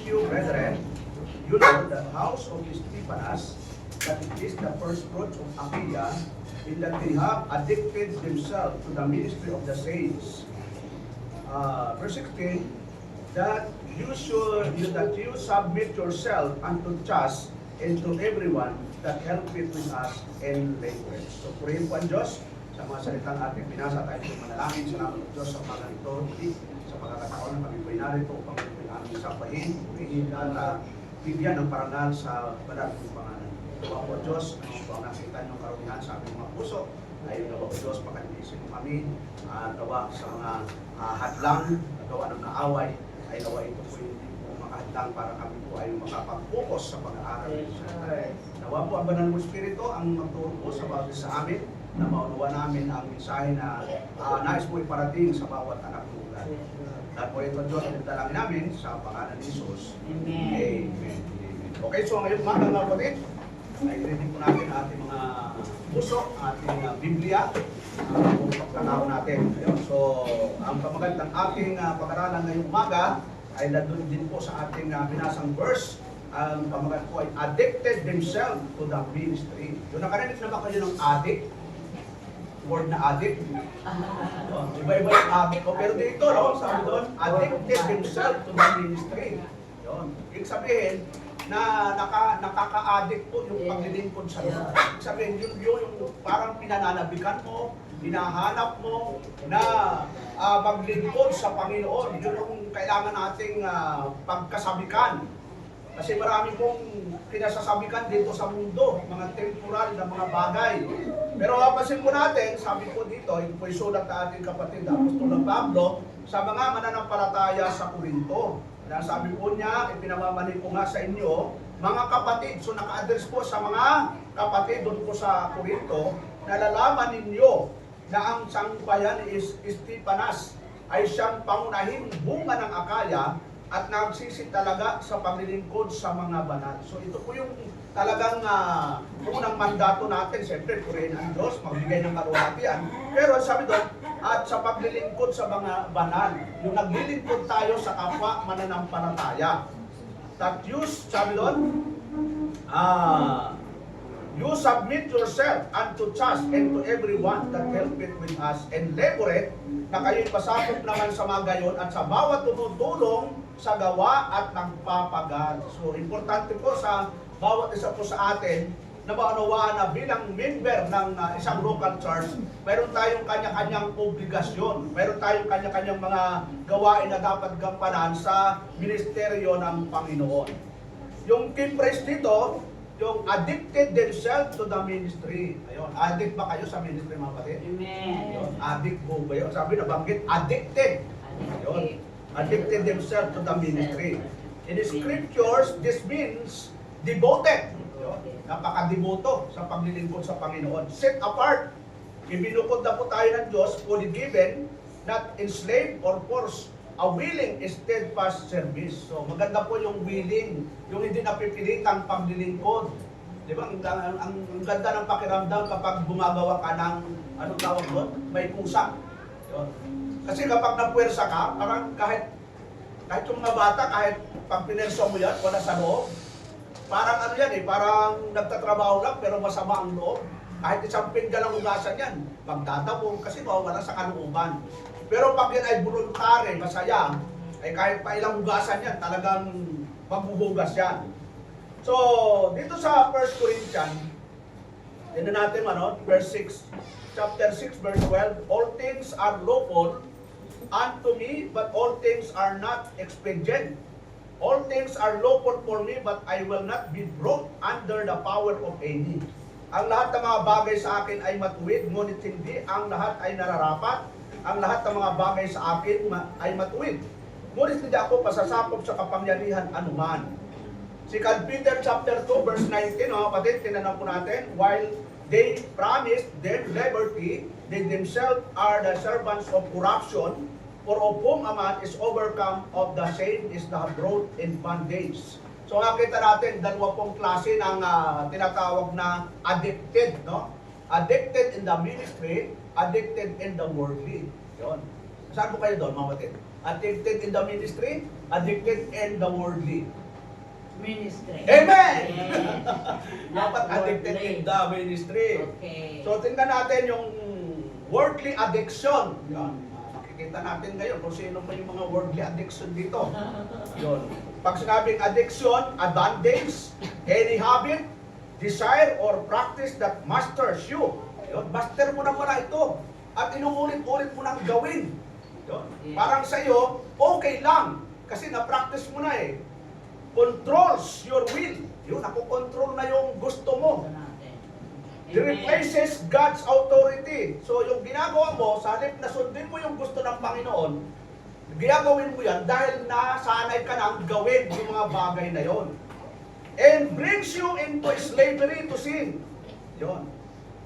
You, brethren, you know the house of Stephanas, that it is the first fruits of Achaia, in that they have addicted themselves to the ministry of the saints. Verse 16, that you submit yourself unto trust and to everyone that helpeth with us in language. So, purihin po ang Diyos sa mga salitang ating binasa. Tayo po manalangin. Salamat ang Diyos sa mga ito. Sa pagkakataon na kami po narito upang kami aming sapahin, purihin at bigyan ng parangal sa banal ng pangalan. Tawa po Diyos, ano po ang nakita niyong karunihan sa aming mga puso. Ay tawa po Diyos, pagkalisin mo kami. Tawa sa mga hadlang, tawa ng kaaway. Ay tawa ito po hindi po makahadlang para kami po ay makapag-focus sa pag-aaral. Tawa po ang banal ng Espiritu ang magturo po sa bawat sa amin na maunawa namin ang mensahe na nais po iparating sa bawat anak ng ulan. At po ito Diyos, dalangin namin sa pangalan ni Jesus. Amen. Amen. Okay, so ngayon mga kapatid, ay reading po natin ang ating mga puso, ating Biblia, kung pagkakaw natin. Ayun, so, ang pamagat ng ating pag-aralan ngayong umaga ay nandun din po sa ating binasang verse. Ang pamagat po ay addicted themselves to the ministry. Yung nakarinig na ba kayo ng addict? Word na addict. Iba-iba yung addict ko. Pero dito, no, sabi doon, addicted themselves to the ministry. Yun. Ibig sabihin, na nakaka-addict po yung paglilingkod sa Lord. Ibig sabihin, yung parang pinananabikan mo, hinahanap mo na maglingkod sa Panginoon. Yun yung kailangan nating pagkasabikan. Kasi marami pong kinasasabikan dito sa mundo, mga temporal na mga bagay. Pero mapasin po natin, sabi po dito, ito po isulat na ating kapatid, Apostol Pablo, sa mga mananampalataya sa Corinto. Kaya sabi po niya, ipinamamanin ko nga sa inyo, mga kapatid, so naka-address po sa mga kapatid doon po sa Corinto, nalalaman ninyo na ang sangbayan ni Stephanas ay siyang pangunahing bunga ng Achaia at nagsisi talaga sa paglilingkod sa mga banal. So ito po yung talagang unang mandato natin, siyempre purihin ang Diyos, magbigay ng kaluwalhatian. Pero sabi doon, at sa paglilingkod sa mga banal, yung naglilingkod tayo sa kapwa mananampalataya. That you, sabi doon, you submit yourself unto trust and to everyone that helpeth with us and laboreth, na kayo'y pasakop naman sa mga gayon at sa bawat tumutulong sa gawa at nagpapagal. So, importante po sa bawat isa po sa atin na maunawaan na bilang member ng isang local church, mayroon tayong kanya-kanyang obligasyon, mayroon tayong kanya-kanyang mga gawain na dapat gampanan sa ministeryo ng Panginoon. Yung key phrase dito, yung addicted themselves to the ministry. Ayun, addict ba kayo sa ministry mga kapatid? Amen. Ayun, addict po ba yun? Sabi na banggit, addicted. Ayun, addicted themselves to the ministry. In the scriptures, this means devoted. Napaka-devoto sa paglilingkod sa Panginoon. Set apart. Ibinukod na po tayo ng Diyos, fully given, not enslaved or forced, a willing, steadfast service. So maganda po yung willing, yung hindi napipilitang paglilingkod. Di ba? Ang ganda ng pakiramdam kapag gumagawa ka ng, anong tawag doon? May pusa. Yun. Kasi kapag napuwersa ka, parang kahit yung mga bata, kahit pag pinerso mo yan, wala sa loob. Parang ano yan parang nagtatrabaho lang pero masama ang loob. Kahit isang pinggan lang hugasan yan, magdadabong kasi mawawala sa kalooban. Pero pag yan ay voluntary, masaya, ay kahit pa ilang hugasan yan, talagang maghuhugas yan. So, dito sa 1 Corinthians, tignan natin verse 6, chapter 6, verse 12, all things are lawful unto me, but all things are not expedient. All things are lawful for me, but I will not be brought under the power of any. Ang lahat ng mga bagay sa akin ay matuwid, ngunit hindi ang lahat ay nararapat. Ang lahat ng mga bagay sa akin ay matuwid, ngunit hindi ako pasasakop sa kapangyarihan anuman. Si Peter chapter 2 verse 19, kapatid, tinanong po natin, while they promised them liberty, they themselves are the servants of corruption, for of whom a man is overcome of the same is the brought in bondage. So nakita natin, dalawa pong klase ng tinatawag na addicted, no? Addicted in the ministry, addicted in the worldly. Yun. Saan po kayo doon, mga kapatid? Addicted in the ministry, addicted in the worldly. Ministry. Amen! Yes. Dapat addicted in the ministry. Okay. So tingnan natin yung worldly addiction. Yan. Makikita natin ngayon kung sino pa yung mga worldly addiction dito. Yun. Pag sinabing addiction, a bondage, any habit, desire, or practice that masters you. Yun. Master mo na pala ito. At inuulit-ulit mo nang gawin. Yun. Parang sa'yo, okay lang. Kasi na-practice mo na eh. Controls your will. Yun, nakokontrol na yung gusto mo. It replaces God's authority. So yung ginagawa mo, sa halip na sundin mo yung gusto ng Panginoon, ginagawin mo yan dahil nasanay ka nang gawin yung mga bagay na yon. And brings you into slavery to sin. Yun.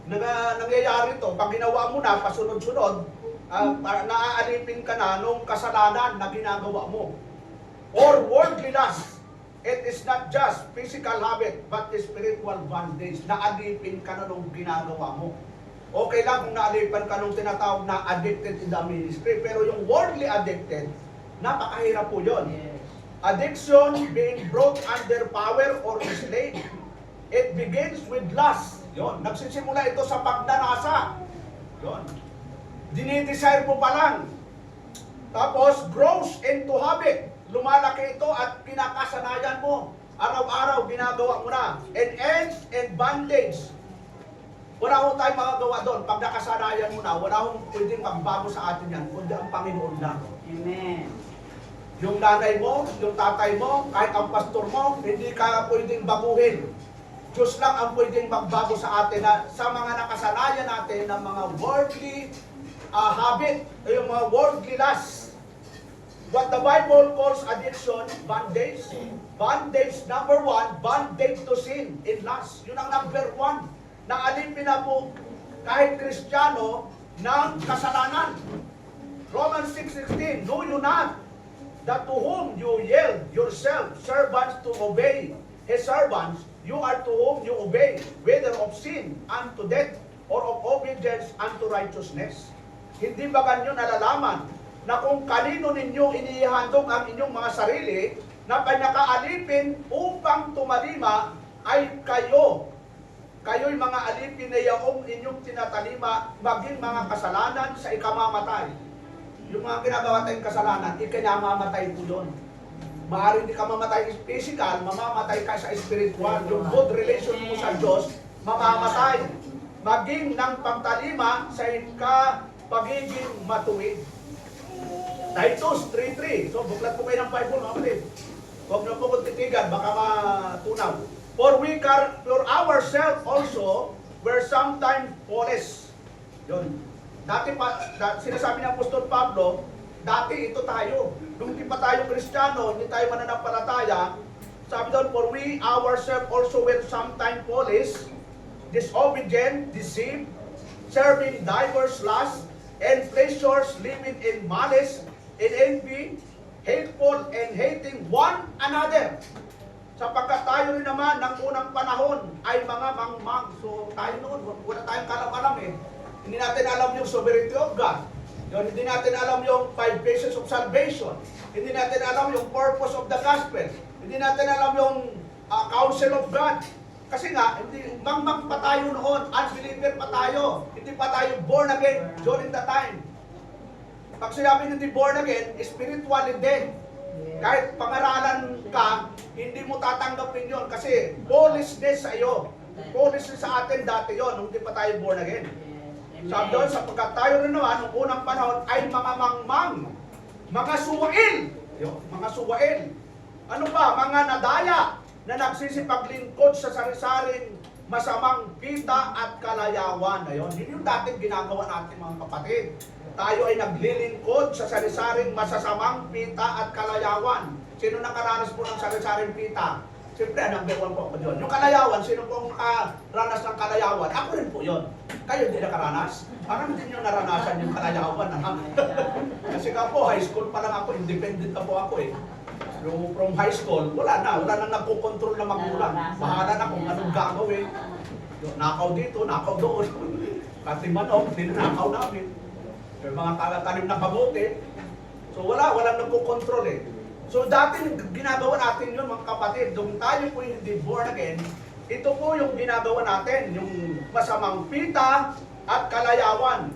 Nangyayari to, pag ginawa mo na, pasunod-sunod, naaalipin ka na nung kasalanan na ginagawa mo. Or worldly lust. It is not just physical habit, but spiritual bondage. Naalipin ka na nung ginagawa mo. Okay lang kung naalipan ka nung tinatawag na addicted in the ministry, pero yung worldly addicted, napakahirap po yun. Addiction being brought under power or enslaved. It begins with lust. Yun. Nagsisimula ito sa pagnanasa. Yun. Dinidesire mo pa lang. Tapos, grows into habit. Lumalaki ito at kinakasanayan mo. Araw-araw, ginagawa mo na. And ends in bondage. Wala akong tayong magagawa doon. Pag nakasanayan mo na, wala akong pwedeng magbago sa atin yan, kundi ang Panginoon lang. Amen. Yung nanay mo, yung tatay mo, kahit ang pastor mo, hindi ka pwedeng baguhin. Diyos lang ang pwedeng magbago sa atin na sa mga nakasanayan natin ng mga worldly habit, yung mga worldly lust. What the Bible calls addiction, bondage. Bondage, number one, bondage to sin in lust. Yun ang number one. Naalipin na po kahit Kristiyano ng kasalanan. Romans 6:16, know you not that to whom you yield yourself servants to obey his servants, you are to whom you obey, whether of sin unto death or of obedience unto righteousness. Hindi ba ganyo nalalaman na kung kanino ninyo inihandog ang inyong mga sarili na pinakaalipin upang tumalima ay kayo. Kayo'y mga alipin na yaong inyong tinatalima maging mga kasalanan sa ikamamatay. Yung mga ginagawa tayong kasalanan, ikinamamatay po yun. Maaaring di ka mamatay physical, mamamatay ka sa spiritual. Yung good relation mo sa Diyos, mamamatay. Maging ng pagtalima sa pagiging matuwid. Titus 3:3. So, buklat po kayo ng Bible, mga kapatid. Huwag na po kong titigan, baka matunaw. For ourselves also were sometimes foolish. Yun. Dati pa, sinasabi ng Apostol Pablo, dati ito tayo. Nung hindi pa tayo Kristiyano, hindi tayo mananampalataya, sabi doon, for we ourselves also were sometimes foolish, disobedient, deceived, serving diverse lusts, and pleasures, living in malice, in envy, hateful, and hating one another. Sapagkat tayo rin naman ng unang panahon ay mga mangmang. So tayo noon, wala tayong kalam-alam eh. Hindi natin alam yung sovereignty of God. Yun, hindi natin alam yung 5 bases of salvation. Hindi natin alam yung purpose of the gospel. Hindi natin alam yung counsel of God. Kasi nga, hindi, mangmang pa tayo noon, unbeliever pa tayo. Hindi pa tayo born again during the time. Pag sinabing hindi born again, spiritually dead. Kahit pangaralan ka, hindi mo tatanggapin yon kasi foolishness sa iyo. Foolishness sa atin dati yon, nung hindi pa tayo born again. Sabi doon, sapagkat tayo rin naman, nung unang panahon, ay mga mangmang, mga suwail. Mga suwail. Ano ba? Mga nadaya na nagsisipaglingkod sa sari-saring masamang pita at kalayawan. Ayun, yun yung dating ginagawa natin mga kapatid. Tayo ay naglilingkod sa sari-saring masasamang pita at kalayawan. Sino nakaranas po ng sari-saring pita? Siyempre, number one po ako yun. Yung kalayawan, sino po nakaranas ng kalayawan? Ako rin po yun. Kayo hindi nakaranas? Parang hindi nyo naranasan yung kalayawan. Kasi ka po, high school pa lang ako, independent na po ako eh. Yung from high school, wala nang nagkocontrol na magulang. Bahala na kung anong gagawin. Nakaw dito, nakaw doon. Kasi manok, dinanakaw namin. Yung mga tanim na kamote, So walang nagko-control eh. So dati ginagawa natin yun mga kapatid, kung tayo po hindi born again, ito po yung ginagawa natin, yung masamang pita at kalayawan.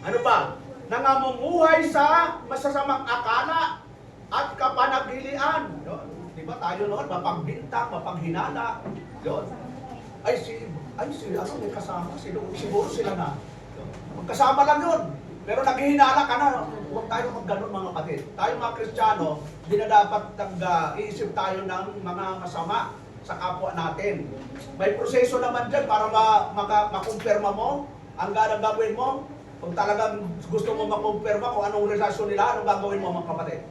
Ano ba? Nangamumuhay sa masasamang akala at kapanagilian. Yun. Di ba tayo noon, mapagbintang, mapaghinala. Yun. Ay si ano may kasama, siguro sila na. Magkasama lang yun. Pero naghihinala ka na, huwag tayo mag-ganon mga kapatid. Tayo mga Kristiyano, di na dapat iisip tayo ng mga masama sa kapwa natin. May proseso naman dyan para makumpirma mo ang gagawin mo. Kung talagang gusto mo makumpirma kung anong relasyon nila, anong gagawin mo mga kapatid?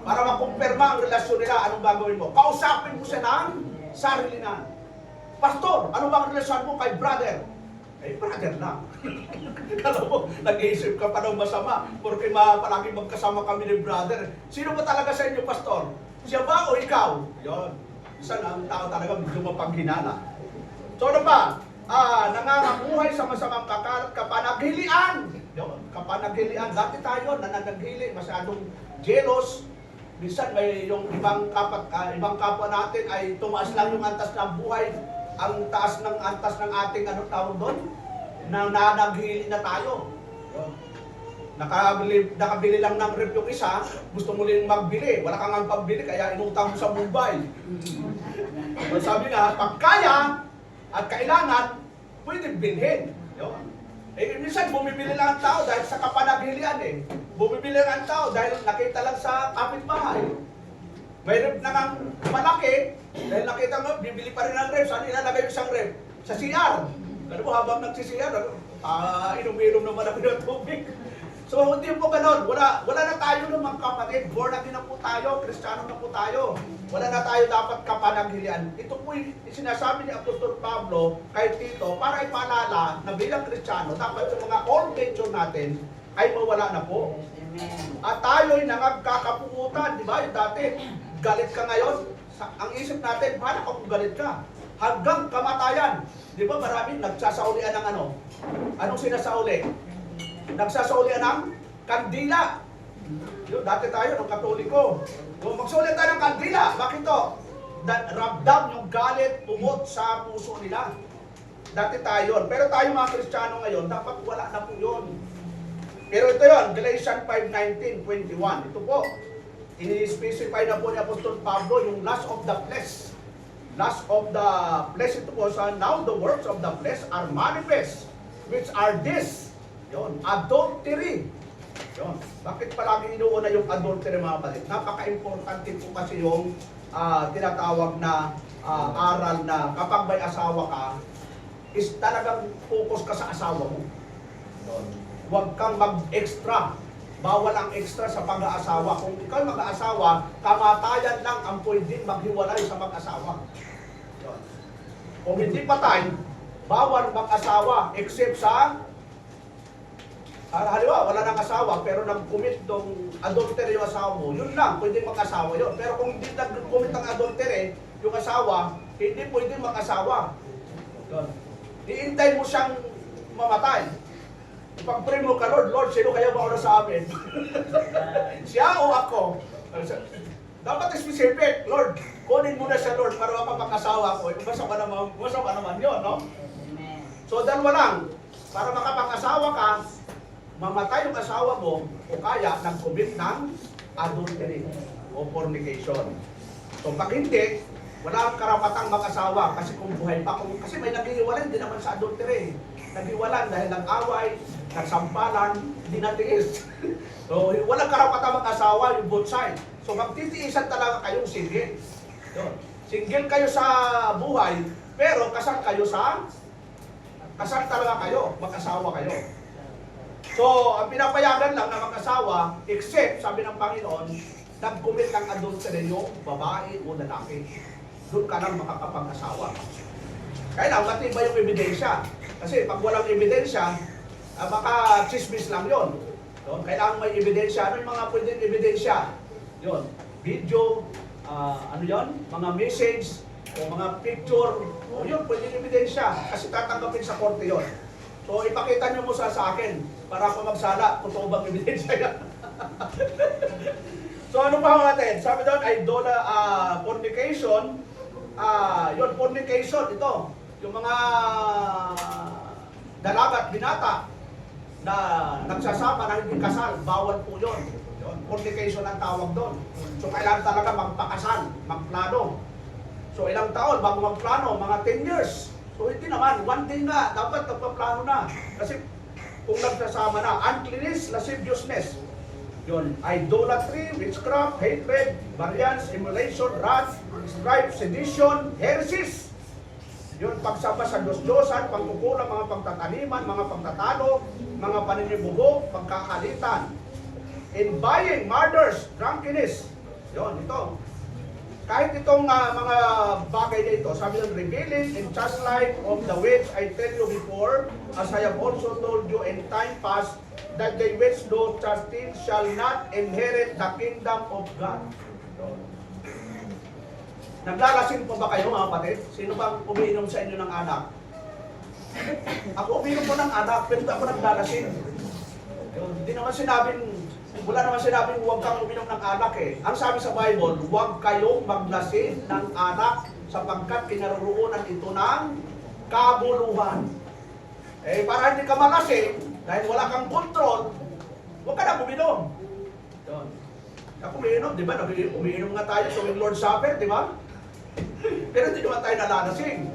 Para makumpirma ang relasyon nila, anong gagawin mo? Kausapin mo siya ng sarili na. Pastor, ano bang relasyon mo kay brother? Eh, brother lang. Kala mo, nag-iisip ka pa ng masama porque palagi magkasama kami ni brother. Sino ba talaga sa inyo, pastor? Siya ba o ikaw? Yun. Isa na ang tao talaga medyo mapaghinala. So ano ba? Nangangamuhay sa masamang kapanaghilian. Yun, kapanaghilian. Dati tayo, nananaghili, masyadong jealous. Minsan may yung ibang kapwa natin ay tumaas lang yung antas ng buhay. Ang taas ng antas ng ating tawag doon, na nanaghili na tayo. Nakabili lang ng rep yung isa, gusto mo rin magbili, wala kang ang pagbili, kaya inutang mo sa Mumbai. Sabi nga, pag kaya at kailangan, pwede bilhin. Eh, minsan bumibili lang ang tao dahil sa kapanaghilian eh. Bumibili lang ang tao dahil nakita lang sa kapitbahay. May rep na malaki, dahil nakita mo, bibili pa rin ng rep. Saan ilalagay yung isang rep? Sa CR. Ano mo, habang nagsisiyar, inom-inom naman ako ng tubig. So, hindi po ganon. Wala na tayo ng mga kapatid. Born again na po tayo. Kristiyano na po tayo. Wala na tayo dapat kapanaghilian. Ito po yung sinasabi ni Apostol Pablo kay Tito para ipaalala na bilang Kristiyano, dapat yung mga old nature natin ay mawala na po. At tayo'y nangagkakapungutan. Di ba? Yung dati, galit ka ngayon. Ang isip natin, paano kung galit ka? Hanggang kamatayan. Di ba maraming nagsasaulian ng ano? Anong sinasauli? Nagsasaulian ng kandila. Yun, dati tayo, ng Katoliko. Kung magsulit tayo ng kandila, bakit to? Ramdam yung galit, umot sa puso nila. Dati tayo. Pero tayo mga Kristiyano ngayon, dapat wala na po yun. Pero ito yun, Galatians 5:19-21. Ito po, ini-specify na po ni Apostol Pablo yung lust of the flesh. Lust of the flesh, ito po sa, now the works of the flesh are manifest, which are this, yun, adultery. Yun. Bakit palagi inuuna yung adultery mga kapatid? Napaka-importante po kasi yung tinatawag na aral na kapag may asawa ka, is talagang focus ka sa asawa mo. Yun. Huwag kang mag-extra. Bawal ang extra sa pag-aasawa. Kung ikaw mag-aasawa, kamatayan lang ang pwedeng maghiwalay sa mag-asawa. Kung hindi patay, bawal mag-asawa except sa halimbawa, wala nang asawa pero nag-commit ng adultery yung asawa mo, yun lang, pwedeng mag-asawa yun. Pero kung hindi nag-commit ng adultery yung asawa, hindi pwedeng mag-asawa. Iintay mo siyang mamatay. Ipag-pray mo ka, Lord, sino kaya mauna sa amin? Siya o ako? Dapat specific, Lord, kunin mo na siya, Lord, para mapapag-asawa ko. Masama naman yun, no? So, dalawa lang. Para makapag-asawa ka, mamatay yung asawa mo, o kaya nag-commit ng adultery o fornication. So, pag hindi, wala kang karapatang mag-asawa kasi kung buhay pa. Kasi may naghihiwalay din naman sa adultery. Naghiwalan dahil nag-away, nagsampalan, hindi natiis. So, walang karapatang mag-asawa yung both side. So, magtitiisan talaga kayong single. Yun. Single kayo sa buhay, pero kasal talaga kayo, mag-asawa kayo. So, ang pinapayagan lang na mag-asawa, except, sabi ng Panginoon, nag-commit ng adultery yung babae o lalaki. Doon ka lang makakapag-asawa. Kailangan matibay yung ebidensya. Kasi pag walang ebidensya, baka chismis lang yon. Kailangan may ebidensya. Ano yung mga pwedeng ebidensya? Yon, video, mga message, o mga picture, o yun, pwedeng ebidensya. Kasi tatanggapin sa korte yon. So, ipakita nyo mo sa akin para ako magsala, totoo bang ebidensya yan. So ano pa natin? Sabi doon, fornication. Yun, fornication, ito. Yung mga dalaga at binata na nagsasama na hindi kasal, bawal po yun. Yun, fornication ang tawag doon. So kailangan talaga magpakasal, magplano. So ilang taon bago magplano? Mga 10 years. So hindi naman, one day na, dapat nagpaplano na. Kasi kung nagsasama na, uncleanness, lasciviousness. Yun, idolatry, witchcraft, hatred, variance, emulation, wrath, strife, sedition, heresies. Yun, pagsama sa Diyos-Diyosan, pagkukulang, mga pagtataliman, mga pagtatalo, mga paninibubog, pagkakalitan. Envying, murders, drunkenness. Yun, ito. Kahit itong mga bagay na ito, sabi ng revealing and just life of the which I tell you before, as I have also told you in time past, that they which do chastity shall not inherit the kingdom of God. Naglalasing po ba kayo mga kapatid? Sino bang umiinom sa inyo ng alak? Ako umiinom po ng alak, pero hindi ako naglalasing. Hindi naman sinabing, wala naman sinabing huwag kang uminom ng alak eh. Ang sabi sa Bible, huwag kayong maglasing ng alak sapagkat kinaroroonan ito ng kabuluhan. Eh, para hindi ka malasing, dahil wala kang kontrol, huwag ka na uminom. Yun. Ako umiinom, di ba? Umiinom nga tayo tuwing Lord's Supper, di ba? Pero hindi naman tayo nalalasing.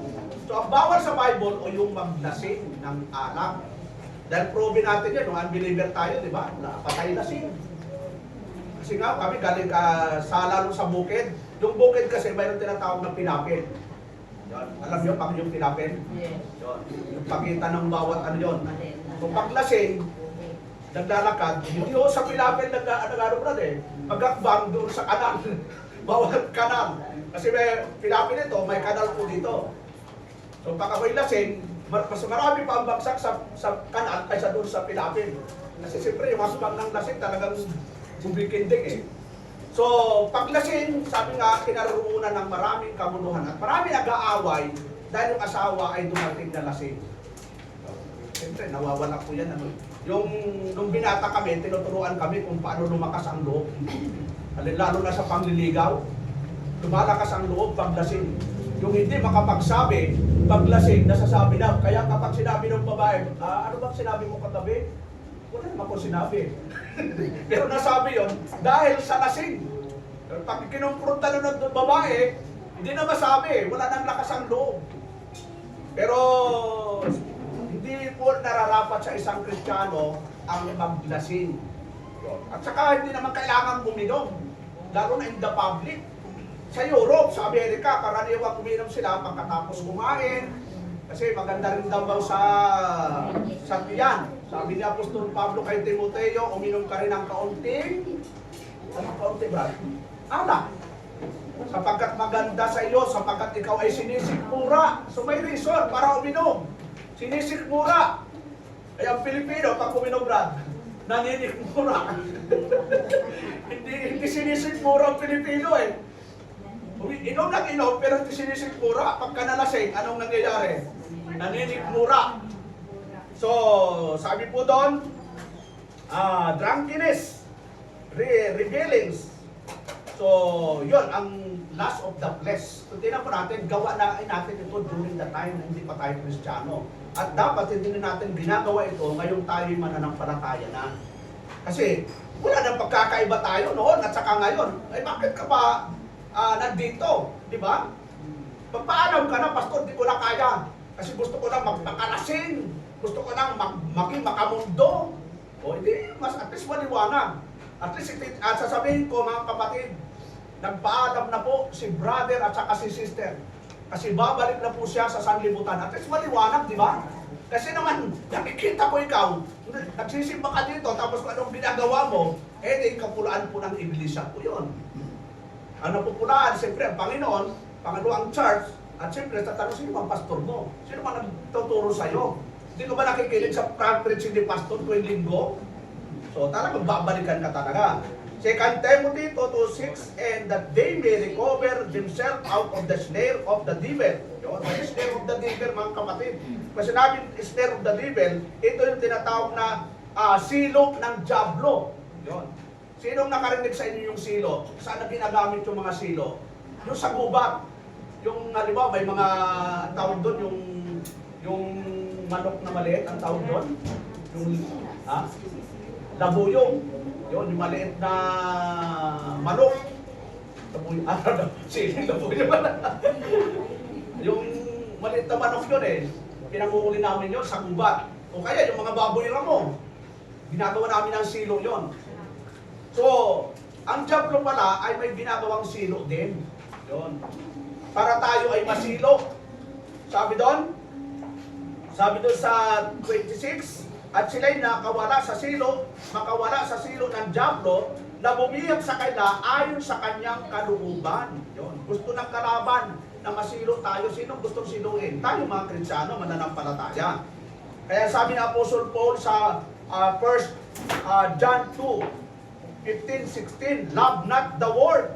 So, ang bawal sa Bible o yung maglasing ng alak. Dahil proven natin yan, nung unbeliever tayo, di ba? Napatay lasing. Kasi nga, kami galing sa lalo sa bukid. Yung bukid kasi, mayroon tinatawag na pilapid. Yun. Alam niyo, pag yung pilapid? Yes. Yun. Yung pagitan ng bawat ano yun. Kung paglasing, naglalakad, hindi ho sa pilapid nag-ano brad eh. Magakbang doon sa kanal. Bawat kanal. Kasi may pilapid ito, may kanal po dito. So pag ako'y lasing, mas marami pa ang bagsak sa kanal kaysa doon sa pilapid. Kasi siyempre yung asbang ng lasing talagang bumikinding eh. So pag lasing, sabi nga, kinaroroonan ng maraming kabuluhan at marami nag-aaway dahil yung asawa ay dumating na lasing. Siyempre, nawawala po yan. Ano? Yung nung binata kami, tinuturuan kami kung paano lumakas ang loob. Lalo na sa pangliligaw, lumalakas ang loob paglasing. Yung hindi makapagsabi, paglasing, nasasabi na. Kaya kapag sinabi ng babae, ano bang sinabi mo katabi? Wala naman ko sinabi. Pero nasabi yon dahil sa lasing. Pag kinumpronta nun ng babae, hindi na masabi, wala nang lakas ang loob. Pero hindi po nararapat sa isang Kristiyano ang maglasing. At saka hindi naman kailangan uminom, lalo na in the public. Sa Europe, sa Amerika, karaniwang uminom sila pagkatapos kumain. Kasi maganda rin daw sa tiyan. Sabi ni Apostol Pablo kay Timoteo, uminom ka rin ng kaunting, anong kaunti ba? Alak. Sapagkat maganda sa iyo, sapagkat ikaw ay sinisikmura. So may reason para uminom. Sinisikmura. Ay ang Pilipino, pag uminom brad, naninikmura. hindi sinisikmura ang Pilipino eh. Inom lang inom, pero hindi sinisikmura. Pagka nalasing, anong nangyayari? Naninikmura. So, sabi po doon, drunkenness, revelings. So, yun, ang lust of the flesh. So, tingnan po natin, gawa na natin ito during the time na hindi pa tayo Kristiyano. At dapat hindi na natin ginagawa ito ngayong tayo mananampalataya na. Kasi, wala nang pagkakaiba tayo noon at saka ngayon. Ay, bakit ka pa nandito? Di ba? Pagpaalam ka na, pastor, di ko na kaya. Kasi gusto ko lang magpakalasing. Gusto ko lang maging makamundo. O hindi, mas at least maliwanag. At least sasabihin ko mga kapatid, nagpaalam na po si brother at saka si sister. Kasi babalik na po siya sa sanlibutan. At least maliwanag, di ba? Kasi naman, nakikita ko ikaw, nagsisimba ka dito, tapos kung anong ginagawa mo, di kapulaan po ng iglesia po yun. Ano pupulaan? Siyempre, ang Panginoon, Panginoon church, at siyempre, tatanong, sino bang pastor mo? Sino bang nagtuturo sa'yo? Hindi ko ba nakikinig sa preaching ni pastor tuwing linggo? So, talagang babalikan ka talaga. 2 Timothy 2:6, and that they may recover themselves out of the snare of the devil. Yun, the snare of the devil, mga kapatid. Kasi namin, snare of the devil, ito yung tinatawag na silok ng diablo. Yun. Sinong nakarinig sa inyo yung silo? Saan na ginagamit yung mga silo? Yung sa gubat. Yung, halimbawa, may mga tawag doon, yung manok na maliit, ang tawag doon? Yung, ha? Labuyong. Yun, yung maliit na manok. Labuyong, siling labuyong. Yung maliit na manok yun eh. Pinanguhuli namin yun sa gubat. O kaya yung mga baboy ramo. Ginagawa namin ng silo yun. So, ang diablo pala ay may ginagawang silo din. Yun. Para tayo ay masilo. Sabi doon sa 26, at sila'y makawala sa silo ng diablo na bumihag sa kanila ayon sa kanyang kalooban. Yun. Gusto ng kalaban na masilo tayo. Sino gustong siluin? Tayo mga Kristiyano, mananampalataya. Kaya sabi ni Apostle Paul sa 1 John 2, 15-16, love not the world,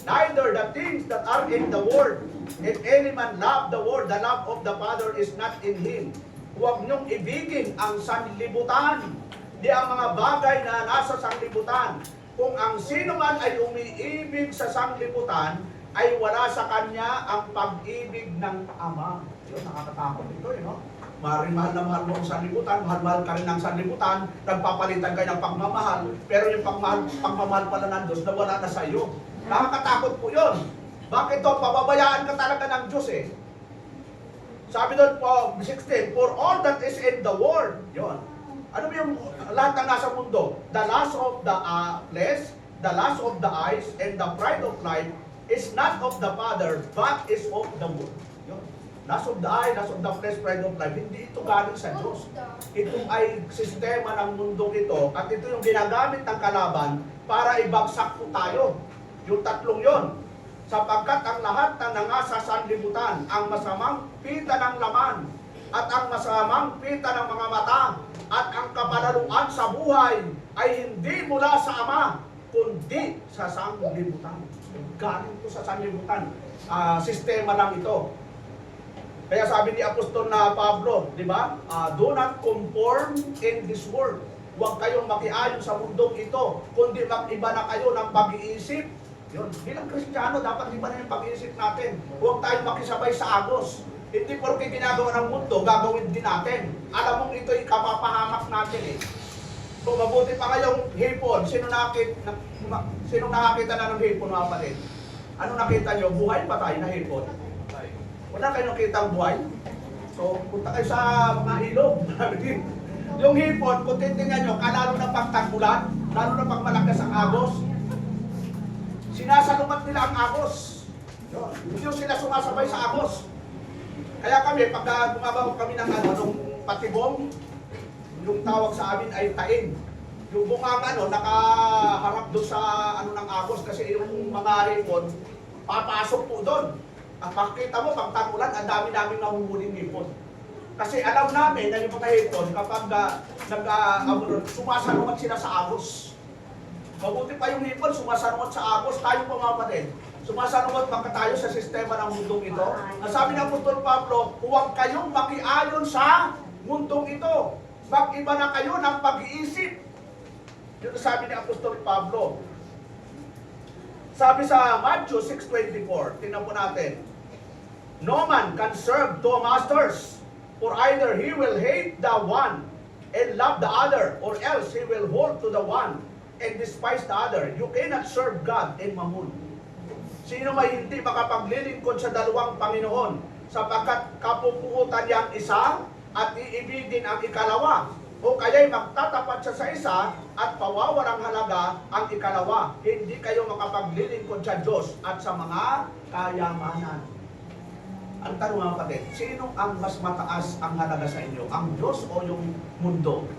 neither the things that are in the world. If any man love the world, the love of the Father is not in him. Huwag niyong ibigin ang sanlibutan, di ang mga bagay na nasa sanlibutan. Kung ang sino man ay umiibig sa sanlibutan, ay wala sa kanya ang pag-ibig ng Ama. Yun, nakakatakot ito no? Maaaring mahal na mahal mo ang sanlibutan, mahal-mahal ka rin ng sanlibutan, nagpapalitan kayo ng pagmamahal, pero yung pagmamahal pala ng Diyos na wala na sa iyo. Nakakatakot po yun. Bakit to? Pababayaan ka talaga ng Diyos eh. Sabi doon po, 16, for all that is in the world, yun. Ano ba yung lahat ng nasa mundo? The lust of the flesh, the lust of the eyes, and the pride of life is not of the Father, but is of the world. Yun. Lust of the eye, lust of the flesh, pride of life. Hindi ito galing sa Diyos. Ito ay sistema ng mundong ito at ito yung ginagamit ng kalaban para ibagsak po tayo. Yung tatlong yon. Sapagkat ang lahat ng nangasa sa sanlibutan, ang masamang pita ng laman, at ang masamang pita ng mga mata, at ang kapalaluan sa buhay, ay hindi mula sa Ama, kundi sa sanlibutan. Galing po sa sanlibutan. Sistema lang ito. Kaya sabi ni Apostol na Pablo, di ba? Do not conform in this world. Huwag kayong makiayon sa mundong ito, kundi mag-iba na kayo ng pag-iisip. Yun. Bilang Kristiyano, dapat iba na yung pag-iisip natin. Huwag tayong makisabay sa agos. Hindi porke ginagawa ng mundo, gagawin din natin. Alam mong ito'y kapapahamak natin eh. So, mabuti pa kayong hipon. Sino nakakita na ng hipon, mga kapatid? Ano nakita nyo? Buhay pa tayo na hipon? Wala kayo nakita ang buhay? So, punta kayo sa mga ilog. Yung hipon, kung titingnan nyo, kalalo na pagtagbulan, lalo na pag malakas ang agos, sinasalumat nila ang agos. Hindi sila sumasabay sa agos. Kaya kami, pag gumabaw kami ng nung patibong, yung tawag sa amin ay tain. Yung bungang nakaharap doon sa ng agos kasi yung mga hipon, papasok po doon. At makikita mo, pag tagulan, ang dami naming nahuhuling hipon. Kasi alam namin na yung mga hipon, kapag sumasalumat sila sa agos. Mabuti pa yung hipon, sumasalumat sa agos, tayo po mga kapatid. Sumasalumat baka tayo sa sistema ng mundong ito. Ang sabi ng Apostol Pablo, huwag kayong makiayon sa mundong ito. Mag-iba na kayo ng pag-iisip. Yun ang sabi ni Apostol Pablo. Sabi sa Matthew 6:24, tingnan po natin. No man can serve two masters, for either he will hate the one and love the other, or else he will hold to the one and despise the other. You cannot serve God and Mammon. Sino may hindi makapaglilingkod sa dalawang Panginoon, sapagkat kapupuutan niyang isa at iibigin ang ikalawa, o kaya'y magtatapat siya sa isa at pawawalang halaga ang ikalawa. Hindi kayo makapaglilingkod sa Diyos at sa mga kayamanan. Ang tanong mga kapatid, sino ang mas mataas ang halaga sa inyo? Ang Diyos o yung mundo?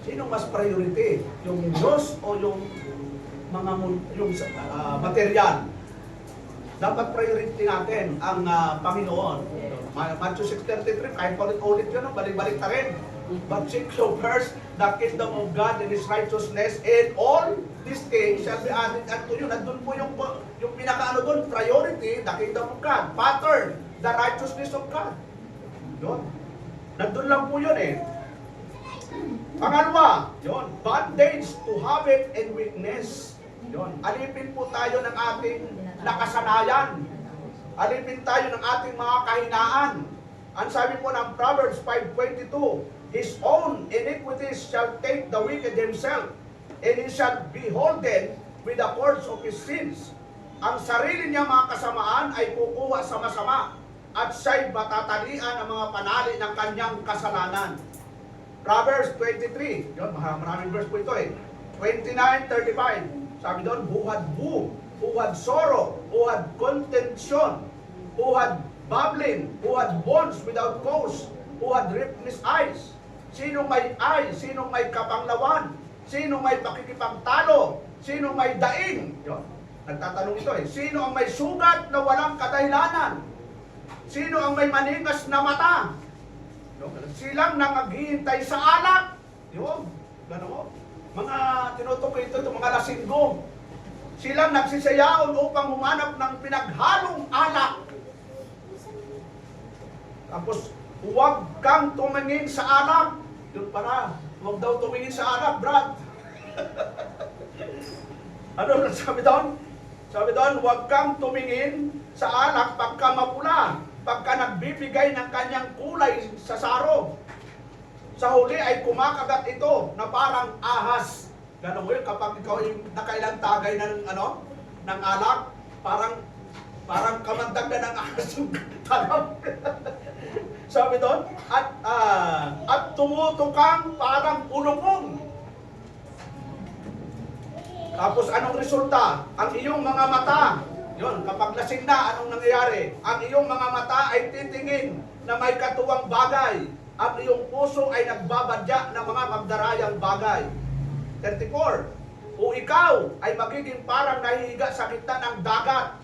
Sino mas priority? Yung Diyos o yung mga material? Dapat priority natin ang Panginoon. Matthew 6:33, kahit ulit-ulit yun, balik-balik na rin. But seek you first the kingdom of God and His righteousness, and all these things shall be added unto you. Nandun po yung pinaka doon, priority, the kingdom of God. Pattern, the righteousness of God. Yun. Nandun lang po yun eh. Pangalawa, yon, bondage to habit and weakness. Yon, alipin po tayo ng ating nakasanayan. Alipin tayo ng ating mga kahinaan. Ang sabi po ng Proverbs 5:22, his own iniquities shall take the wicked himself, and he shall be holden with the cords of his sins. Ang sarili niya mga kasamaan ay kukuha sa masama, at siya'y matatalian ng mga panali ng kanyang kasalanan. Proverbs 23, yun, maraming verse po ito eh. 29:35, sabi doon, who had sorrow, who had contention, who had babbling, who had bonds without cause, who had ripped eyes. Sino may eyes, sino may kapanglawan, sino may pakikipagtalo, sino may daing. Yun, nagtatanong ito eh. Sino ang may sugat na walang kadahilanan? Sino ang may manigas na mata? Silang nangaghihintay sa alak. Yun, gano'n. Mga tinutukoy ito, mga lasinggo. Silang nagsisayaon upang humanap ng pinaghalong alak. Tapos, huwag kang tumingin sa alak. Yun pala, huwag daw tumingin sa alak, Brad. Ano sabi doon? Sabi doon, huwag kang tumingin sa alak pagka mapula, pagka nagbibigay ng kanyang kulay sa saro. Sa huli ay kumakagat ito na parang ahas. Ganun mo yun, kapag ikaw ay nakailang tagay ng, ng alak, parang kamandag na ng ahas yung talab. Sabi doon, at tumutukang parang ulupong. Tapos anong resulta? Ang iyong mga mata, yun, kapag lasing na, anong nangyayari? Ang iyong mga mata ay titingin na may katuwang bagay. Ang iyong puso ay nagbabadya ng mga magdarayang bagay. 34. O ikaw ay magiging parang nahihiga sa gitna ng dagat,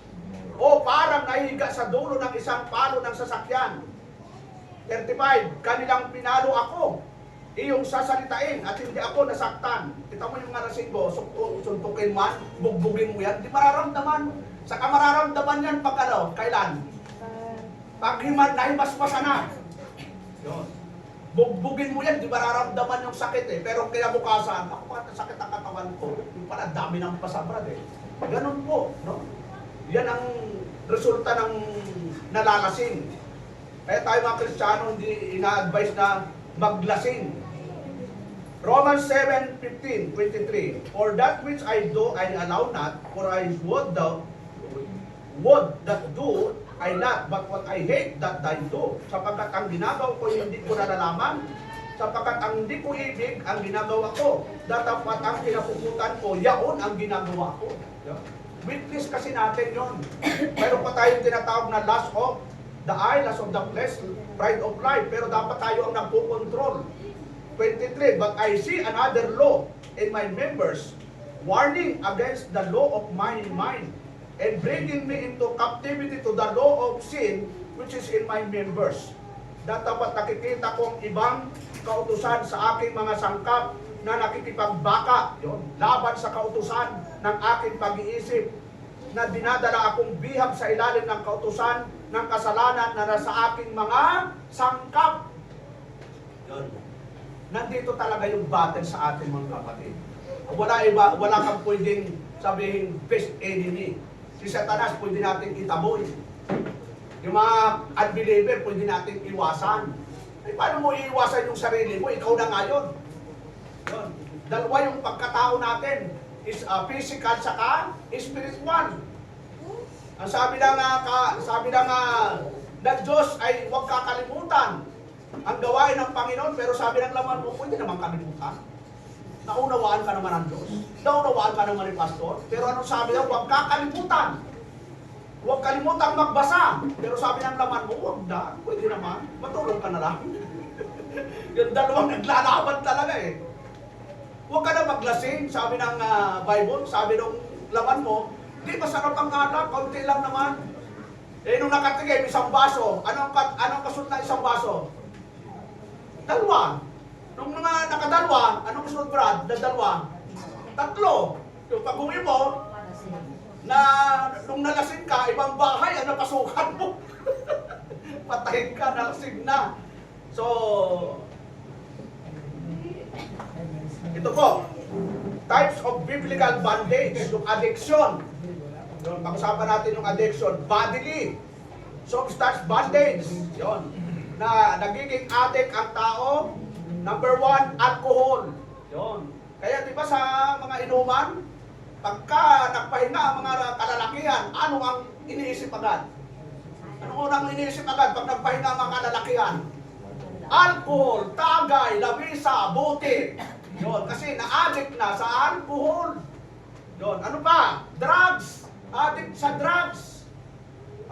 o parang nahihiga sa dulo ng isang palo ng sasakyan. 35. Kanilang pinalo ako, iyong sasalitain at hindi ako nasaktan. Kita mo yung mga lasinggo, suntukin man, bugbugin mo yan, di mararamdaman. Saka mararamdaman yan pag kailan? Pag nahimasmasan na. Yun. Bugbugin mo yan, di mararamdaman yung sakit eh. Pero kinabukasan, ako bakit sakit ang katawan ko? Yung pala, dami ng pasabrad eh. Ganun po, no? Yan ang resulta ng nalalasing. Kaya tayo mga Kristiyano, hindi ina-advise na maglasing. Romans 7:15-23. For that which I do, I allow not, for I would that do, I not, but what I hate, that I do. Sapagkat ang ginagawa ko, hindi ko nalalaman. Sapagkat ang hindi ko ibig, ang ginagawa ko. Datapat ang kinapuputan ko, yaon ang ginagawa ko. Weakness kasi natin yon. Meron pa tayong tinatawag na lust of the eye, lust of the flesh, pride of life. Pero dapat tayo ang nagpo-control. 23, but I see another law in my members, warning against the law of my mind, and bringing me into captivity to the law of sin, which is in my members. Dapat nakikita kong ibang kautusan sa aking mga sangkap na nakikipagbaka, yun, laban sa kautusan ng aking pag-iisip, na dinadala akong bihag sa ilalim ng kautusan ng kasalanan na nasa aking mga sangkap. Yun. Nandito talaga yung battle sa ating mga kapatid. Wala kang pwedeng sabihin best enemy. Si Satanas pwede natin itaboy. Yung mga unbeliever pwede natin iwasan. Eh, paano mo iiwasan yung sarili mo? Ikaw na ngayon. Yun. Dalawa yung pagkatao natin is physical saka spiritual. Ang sabi ng Diyos ay huwag kakalimutan ang gawain ng Panginoon, pero sabi ng laman mo, pwede naman kalimutan. Naunawaan ka naman ng Diyos. Naunawaan ka naman ng pastor. Pero anong sabi daw, huwag kakalimutan. Huwag kalimutang magbasa. Pero sabi ng laman mo, huwag na. Pwede naman. Matulog ka na lang. Yung dalawang naglalaban talaga eh. Huwag ka na maglasing, sabi ng Bible, sabi ng laman mo, di masarap ang alak, kaunti lang naman. Eh, nung nakatigay, isang baso, anong kasunod na isang baso? Dalawa. Nung mga nakadalwa, anong kasunod, Brad? Dalawa. Tatlo. Yung pag-uwi mo, na nung nalasing ka, ibang bahay ang napasukan mo. Patayin ka, nalasing na. So, Ito po, types of biblical bondage, yung addiction. Yung pag-usapan natin yung addiction, bodily, substance bondage. Yun. Na nagiging addict ang tao. Number 1, alcohol. Yun. Kaya di ba sa mga inuman, pagka nagpahinga ang mga kalalakihan, ano ang iniisip agad? Ano unang iniisip agad pag nagpahinga ang mga kalalakihan? Alcohol, tagay, labisa, buti. Yun, kasi na-addict na sa alcohol. Yun, ano pa? Drugs. Addict sa drugs.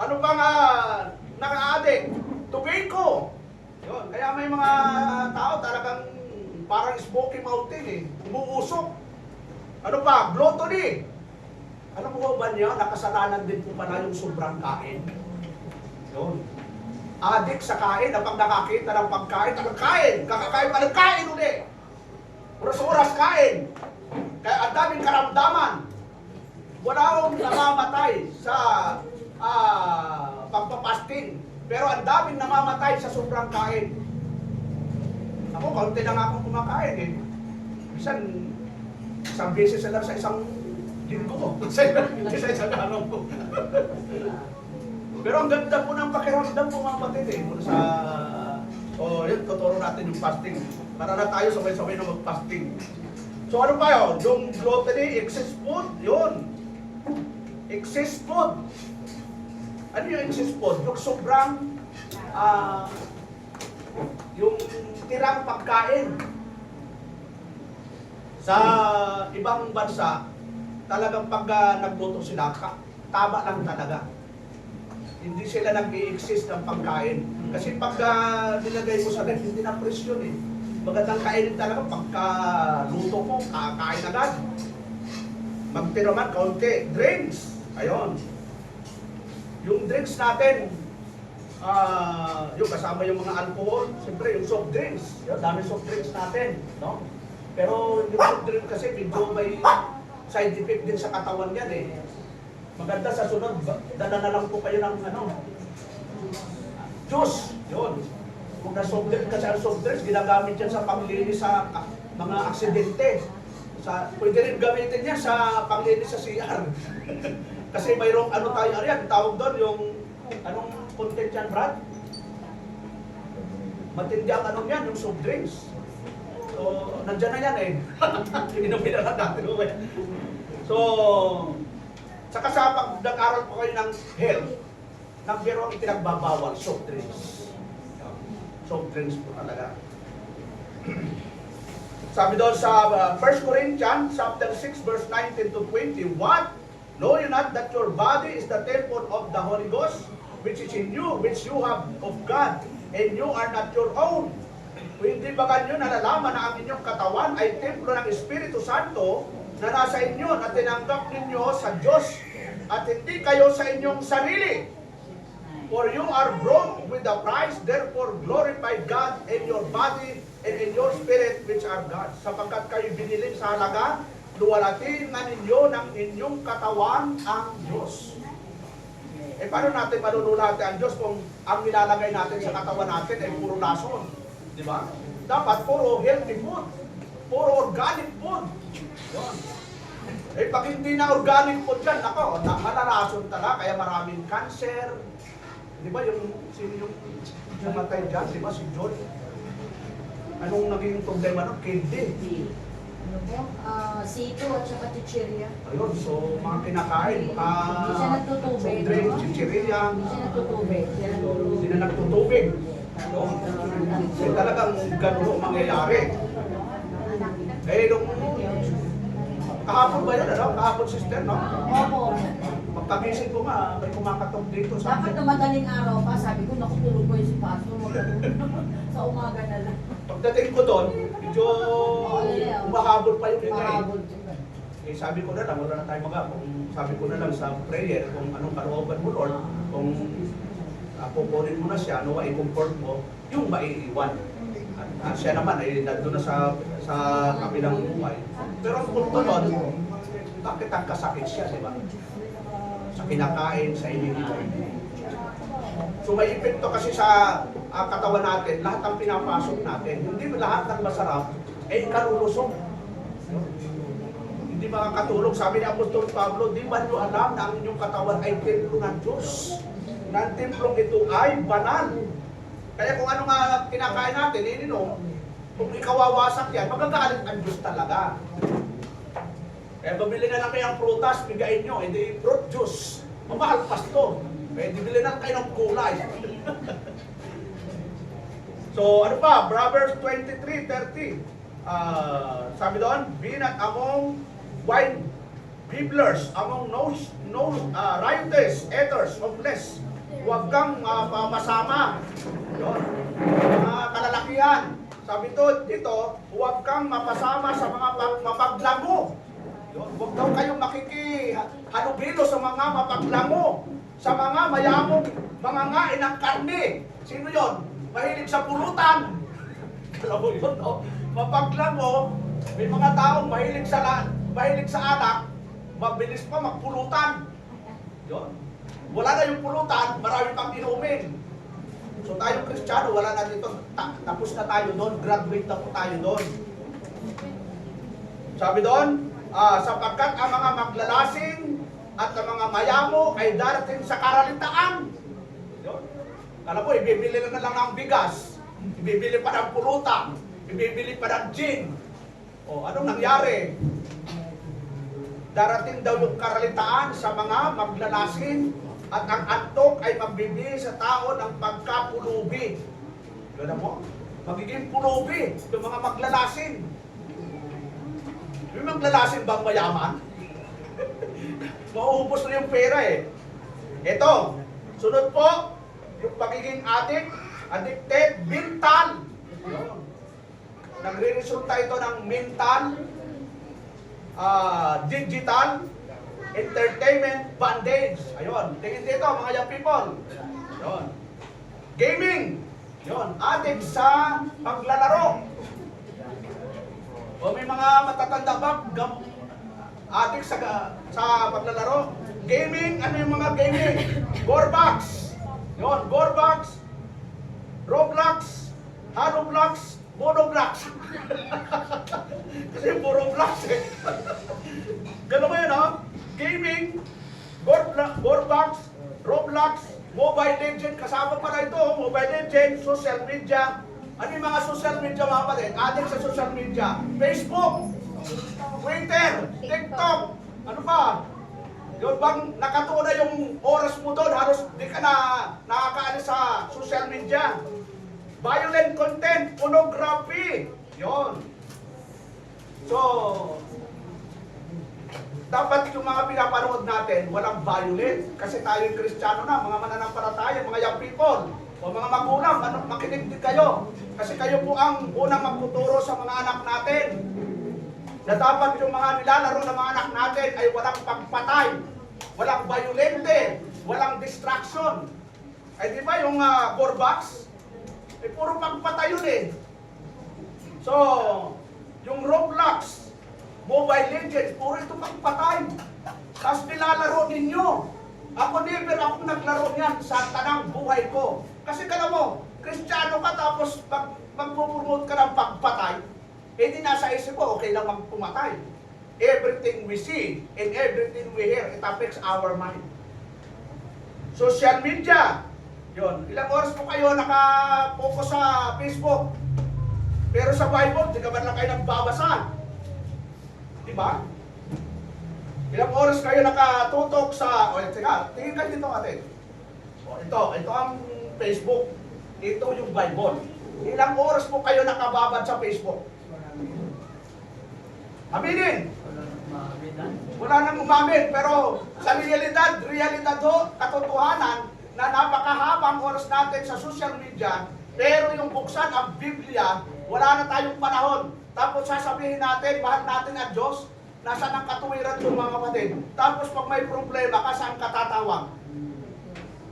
Ano pa nga naka-addict? Tobacco. Yun, kaya may mga tao talagang parang smoky mountain eh. Umuusok. Ano pa? Gluttony. Alam mo ba niya, nakasalanan din po pala yung sobrang kain. Yun. Addict sa kain, na pag nakakita ng pagkain, kain, kakakain pa ng kain ulit. Oras-oras kain. Kaya ang daming karamdaman. Wala akong namamatay sa pagpapasting. Pero ang daming namamatay sa sobrang kain. Ako, kaunti lang akong kumakain eh. Minsan, isang beses na lang sa isang linggo. sa isang araw po. Pero ang ganda po ng pakiramdam po mga kapatid eh. Kung sa, yun, tuturo natin yung fasting. Para na tayo sabay-sabay na mag-fasting. So ano pa yun? Yung gluttony, excess food, yun. Excess food. Ano yung excess food? Yung sobrang, yung tirang pagkain. Sa ibang bansa, talagang pag nagluto sila, tama lang talaga. Hindi sila nag-i-exist ng pagkain. Kasi pag nilagay mo sa ref, hindi na presyon eh. Magandang kainin talaga pagka luto mo, kakain agad. Magtira man, kaunti. Drinks. Ayun. Yung drinks natin, yung kasama yung mga alcohol, siyempre yung soft drinks. Yung dami soft drinks natin. No? Pero yung soft drink kasi medyo may side effect din sa katawan yan eh. Maganda sa sunod, dala na lang po kayo ng juice. Yun. Kung na-soft drink kasi ang soft drinks, ginagamit yan sa panglinis sa mga aksidente. Pwede rin gamitin yan sa panglinis sa CR. Kasi mayroong ano tayo, ariyan, tawag doon yung, anong content yan, Brad? Matindi ang anong yan, yung soft drinks. So, nandyan na yan eh. Inumin na lang natin. So, saka sa pag nag-aral po kayo ng health, number 1 pinagbabawal, soft drinks. Soft drinks po talaga. Sabi doon sa 1 Corinthians chapter 6 verse 19 to 20, what? Know you not that your body is the temple of the Holy Ghost, which is in you, which you have of God, and you are not your own? Hindi ba kanyo nalalaman na ang inyong katawan ay templo ng Espiritu Santo na nasa inyo na tinanggap ninyo sa Diyos at hindi kayo sa inyong sarili? For you are bought with a price, therefore glorify God in your body and in your spirit which are God. Sapagkat kayo binili sa halaga, luwalatin na ninyo ng inyong katawan ang Diyos. Eh paano natin malululati ang Diyos kung ang nilalagay natin sa katawan natin ay puro lason? Di ba? Dapat puro healthy food. Puro organic food. Yun. Eh pag hindi na organic food yan, ako, malalason talaga, kaya maraming cancer. Di ba yung, sino yung namatay dyan? Di ba si John? Anong naging problema nun? Kidney. Ano po? Sito at saka chichirya. Ayun, so mga kinakain, Hindi siya nagtutubig. soft drink, chichirya, Hindi siya nagtutubig. hindi na nagtutubig. Kasi talagang gano'n ang mangyayari. Eh, nung kahapon ba yun, ano? Kahapon sister, no? Opo. Pagkagising ko nga, may kumakatok dito sa Dapat na madaling araw pa, sabi ko, naku, tulog ko yung si Pastor. Sa umaga na lang. Pagdating ko doon, medyo umahabol pa yung iba eh. Mahabol. Eh, sabi ko na lang, wala na tayo sabi ko na lang sa prayer, kung anong kalooban mo, Lord, kung pupunin mo na siya, ano, i-comfort mo, yung maiiwan. At siya naman ay nandun na sa kabilang buhay. Pero ang punto nun, bakit ang kasakit siya, di ba? Sa kinakain, sa iniiwan. So may epekto kasi sa katawan natin, lahat ng pinapasok natin. Hindi lahat ng masarap, eh ikalulusog. Hindi makakatulong. Sabi ni Apostol Pablo, di ba nyo alam na ang inyong katawan ay templo ng Diyos? Na ang templong ito ay banal. Kaya kung ano nga kinakain natin, ininom, kung ikawawasak yan, magagalit ang Diyos talaga. Kaya babili na lang kayo ang prutas, bigayin nyo, hindi fruit juice. Mamahal pasto. Kaya bibili na lang kayo ng kulay. So, ano pa? Proverbs 23:30. Sabi doon, be not among wine bibblers, among riotous eaters of flesh. Huwag kang mapasama. Yun. Mga kalalakihan. Sabi dito, huwag kang mapasama sa mga mapaglango. Yun. Huwag daw kayong makikihalubilo sa mga mapaglango, sa mga mayamong mga ngain ng karne. Sino yon? Mahilig sa pulutan. Alam mo yun, no? Mapaglango, may mga taong mahilig sa anak, mabilis pa magpulutan. Yun. Wala na yung pulutan, marami pang inumin. So tayong Kristiyano, wala na dito, tapos na tayo doon, graduate na po tayo doon. Sabi doon, sapagkat ang mga maglalasing at ang mga mayamo ay darating sa karalitaan. Yun. Alam mo, ibibili na lang ng bigas, ibibili pa ng pulutan, ibibili pa ng gin. O, anong nangyari? Darating daw yung karalitaan sa mga maglalasing at ang antok ay magbibigay sa tao ng pagkapulubi. Alam mo? Magiging pulubi yung mga maglalasing. Yung maglalasing bang mayaman? Mauubos na yung pera eh. Ito, sunod po, yung pagiging addicted, mental. Nagre-resulta ito ng mental, digital, entertainment, bondage. Ayun, tingin dito mga young people. Ayun. Gaming. Ayun, addict sa paglalaro. O may mga matatanda ba addict sa paglalaro? Gaming, ano yung mga gaming? Gorbox. Ayun, Gorbox, Roblox, Haloblox, Monoblox. Kasi Boroblox eh. Ganun ba yun, ha? Gaming, Gorbox, Roblox, Mobile Legend, kasama pa na ito, Mobile Legend, social media. Ano yung mga social media mga kapatid? Addict sa social media. Facebook, Twitter, TikTok, ano pa? Yung bang nakatuon na yung oras mo doon, halos di ka na nakakaalis sa social media. Violent content, pornography. Yon. So, dapat yung mga pinapanood natin, walang violent. Kasi tayo yung Kristiyano na, mga mananampalataya, mga young people, o mga magulang, makinig din kayo. Kasi kayo po ang unang magtuturo sa mga anak natin. Na dapat yung mga nilalaro ng mga anak natin ay walang pagpatay, walang violente, walang distraction. Ay di ba yung Gorbox? Eh puro pagpatay yun eh. So, yung Roblox, Mobile Legends, puro ito pagpatay. Tapos nilalaro ninyo. Ako never ako naglaro niyan sa tanang buhay ko. Kasi kala mo, Kristiyano ka tapos magpo-promote ka ng pagpatay, eh di nasa isip ko, okay lang magpumatay. Everything we see and everything we hear, it affects our mind. Social media. Yun. Ilang oras po kayo naka-focus sa Facebook. Pero sa Bible, di ka ba lang kayo nagbabasa? Di ba? Ilang oras kayo nakatutok sa... O, teka, tingin kayo dito ate. O, ito ang Facebook. Ito yung Bible. Ilang oras po kayo nakababad sa Facebook? Aminin. Wala nang umamin, pero sa realidad ho, katotohanan na napakahabang oras natin sa social media, pero yung buksan ang Biblia, wala na tayong panahon. Tapos sasabihin natin, mahal natin ang Diyos, nasaan ang katuwiran yung mga kapatid. Tapos pag may problema, saan ka tatawag?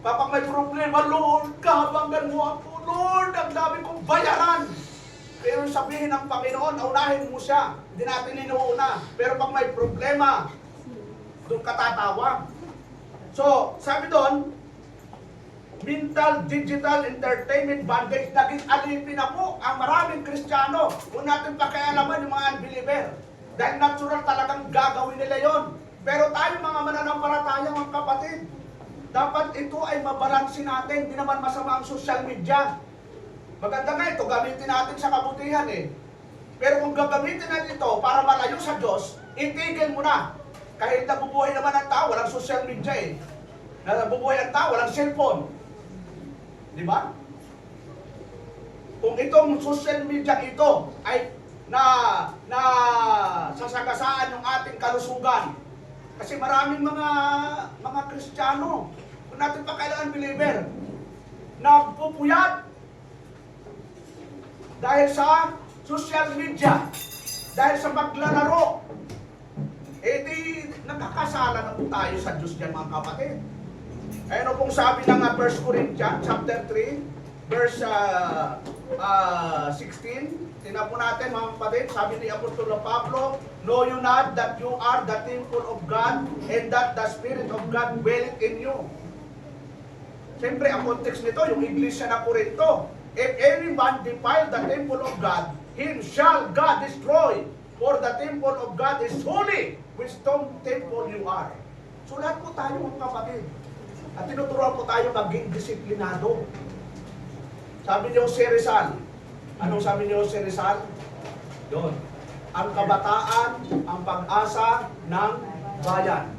Kapag may problema, Lord, kahabangan mo ako, Lord, ang dami kong bayaran. Pero sabihin ng Panginoon, unahin mo siya. Hindi natin inuuna. Pero pag may problema, doon ka tatawag. So, sabi doon, mental, digital, entertainment, bondage, naging alipin na po ang maraming Kristiyano. Kung natin pakialaman yung mga unbeliever. Dahil natural talagang gagawin nila yon. Pero tayo mga mananampalataya, mga kapatid, dapat ito ay mabalansin natin. Hindi naman masama ang social media. Maganda nga ito, gamitin natin sa kabutihan eh. Pero kung gagamitin natin ito para malayo sa Diyos, itigil mo na. Kahit nabubuhay naman ang tao, walang social media eh. Nabubuhay ang tao, walang cellphone. Di ba? Kung itong social media ito ay na sasagasaan yung ating kalusugan. Kasi maraming mga Kristiyano, kung natin pa kailangan believer, nagpupuyat dahil sa social media, dahil sa maglalaro. Eh di nakakasala na po tayo sa Diyos dyan, mga kapatid. Ano pong sabi ng 1 Corinthians chapter 3 verse 16? Tingnan po natin, mga kapatid, sabi ni Apostol Pablo, "Know you not that you are the temple of God and that the Spirit of God dwelleth in you?" Siyempre, ang context nito, yung iglesia na Corinto. "If any man defile the temple of God, him shall God destroy. For the temple of God is holy, which temple you are." So lahat po tayo, mga kapatid. At tinuturuan po tayo maging disiplinado. Sabi ni Jose Rizal, anong sabi ni Jose Rizal? Yun, ang kabataan, ang pag-asa ng bayan.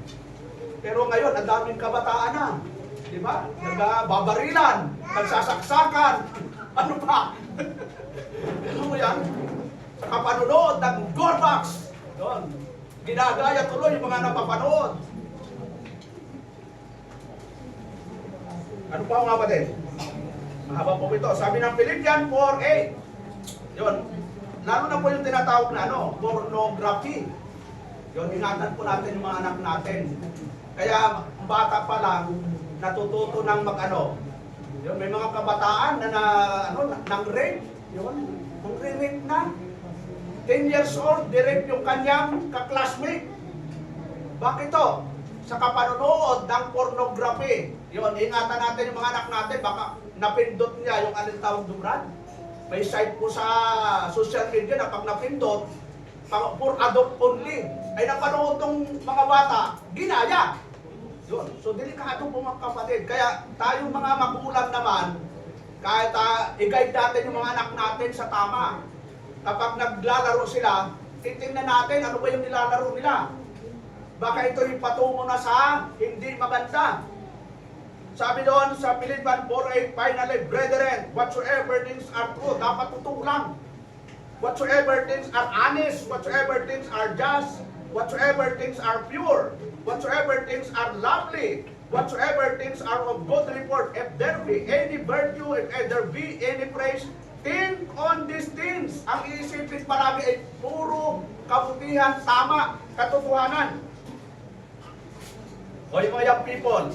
Pero ngayon, ang daming kabataan na. Di ba? Nagbabarilan, nagsasaksakan, ano pa? Ano mo yan? Sa kapanood ng Gorbax. Doon. Ginagaya tuloy yung mga napapanood. Ano pa mga kapatid? Mahaba po ito. Sabi ng Philippians 4:8. Yun. Lalo na po yung tinatawag na pornography. Yun, ingatan po natin yung mga anak natin. Kaya bata pa lang, natututo ng Yun, may mga kabataan nang rape. Yun, rape na. 10 years old, di-rape yung kanyang kaklasmate. Bakit to? Sa kapanonood ng pornography. Yun, ingatan natin yung mga anak natin, baka napindot niya yung anong tawag dumrad. May site po sa social media na pag napindot, for adopt only, ay napanood tong mga bata, ginaya. Yun. So, delikado po mga kapatid. Kaya tayong mga magulang naman, kahit i-guide natin yung mga anak natin sa tama. Kapag naglalaro sila, titingnan natin ano ba yung nilalaro nila. Baka ito yung patungo na sa hindi maganda. Sabi doon sa Philippians 4:8, "Finally, brethren, whatsoever things are true," dapat tutok lang. "Whatsoever things are honest, whatsoever things are just, whatsoever things are pure, whatsoever things are lovely, whatsoever things are of good report, if there be any virtue, if there be any praise, think on these things." Ang iisipin palagi ay puro kabutihan, tama, katotohanan. O yung mga young people,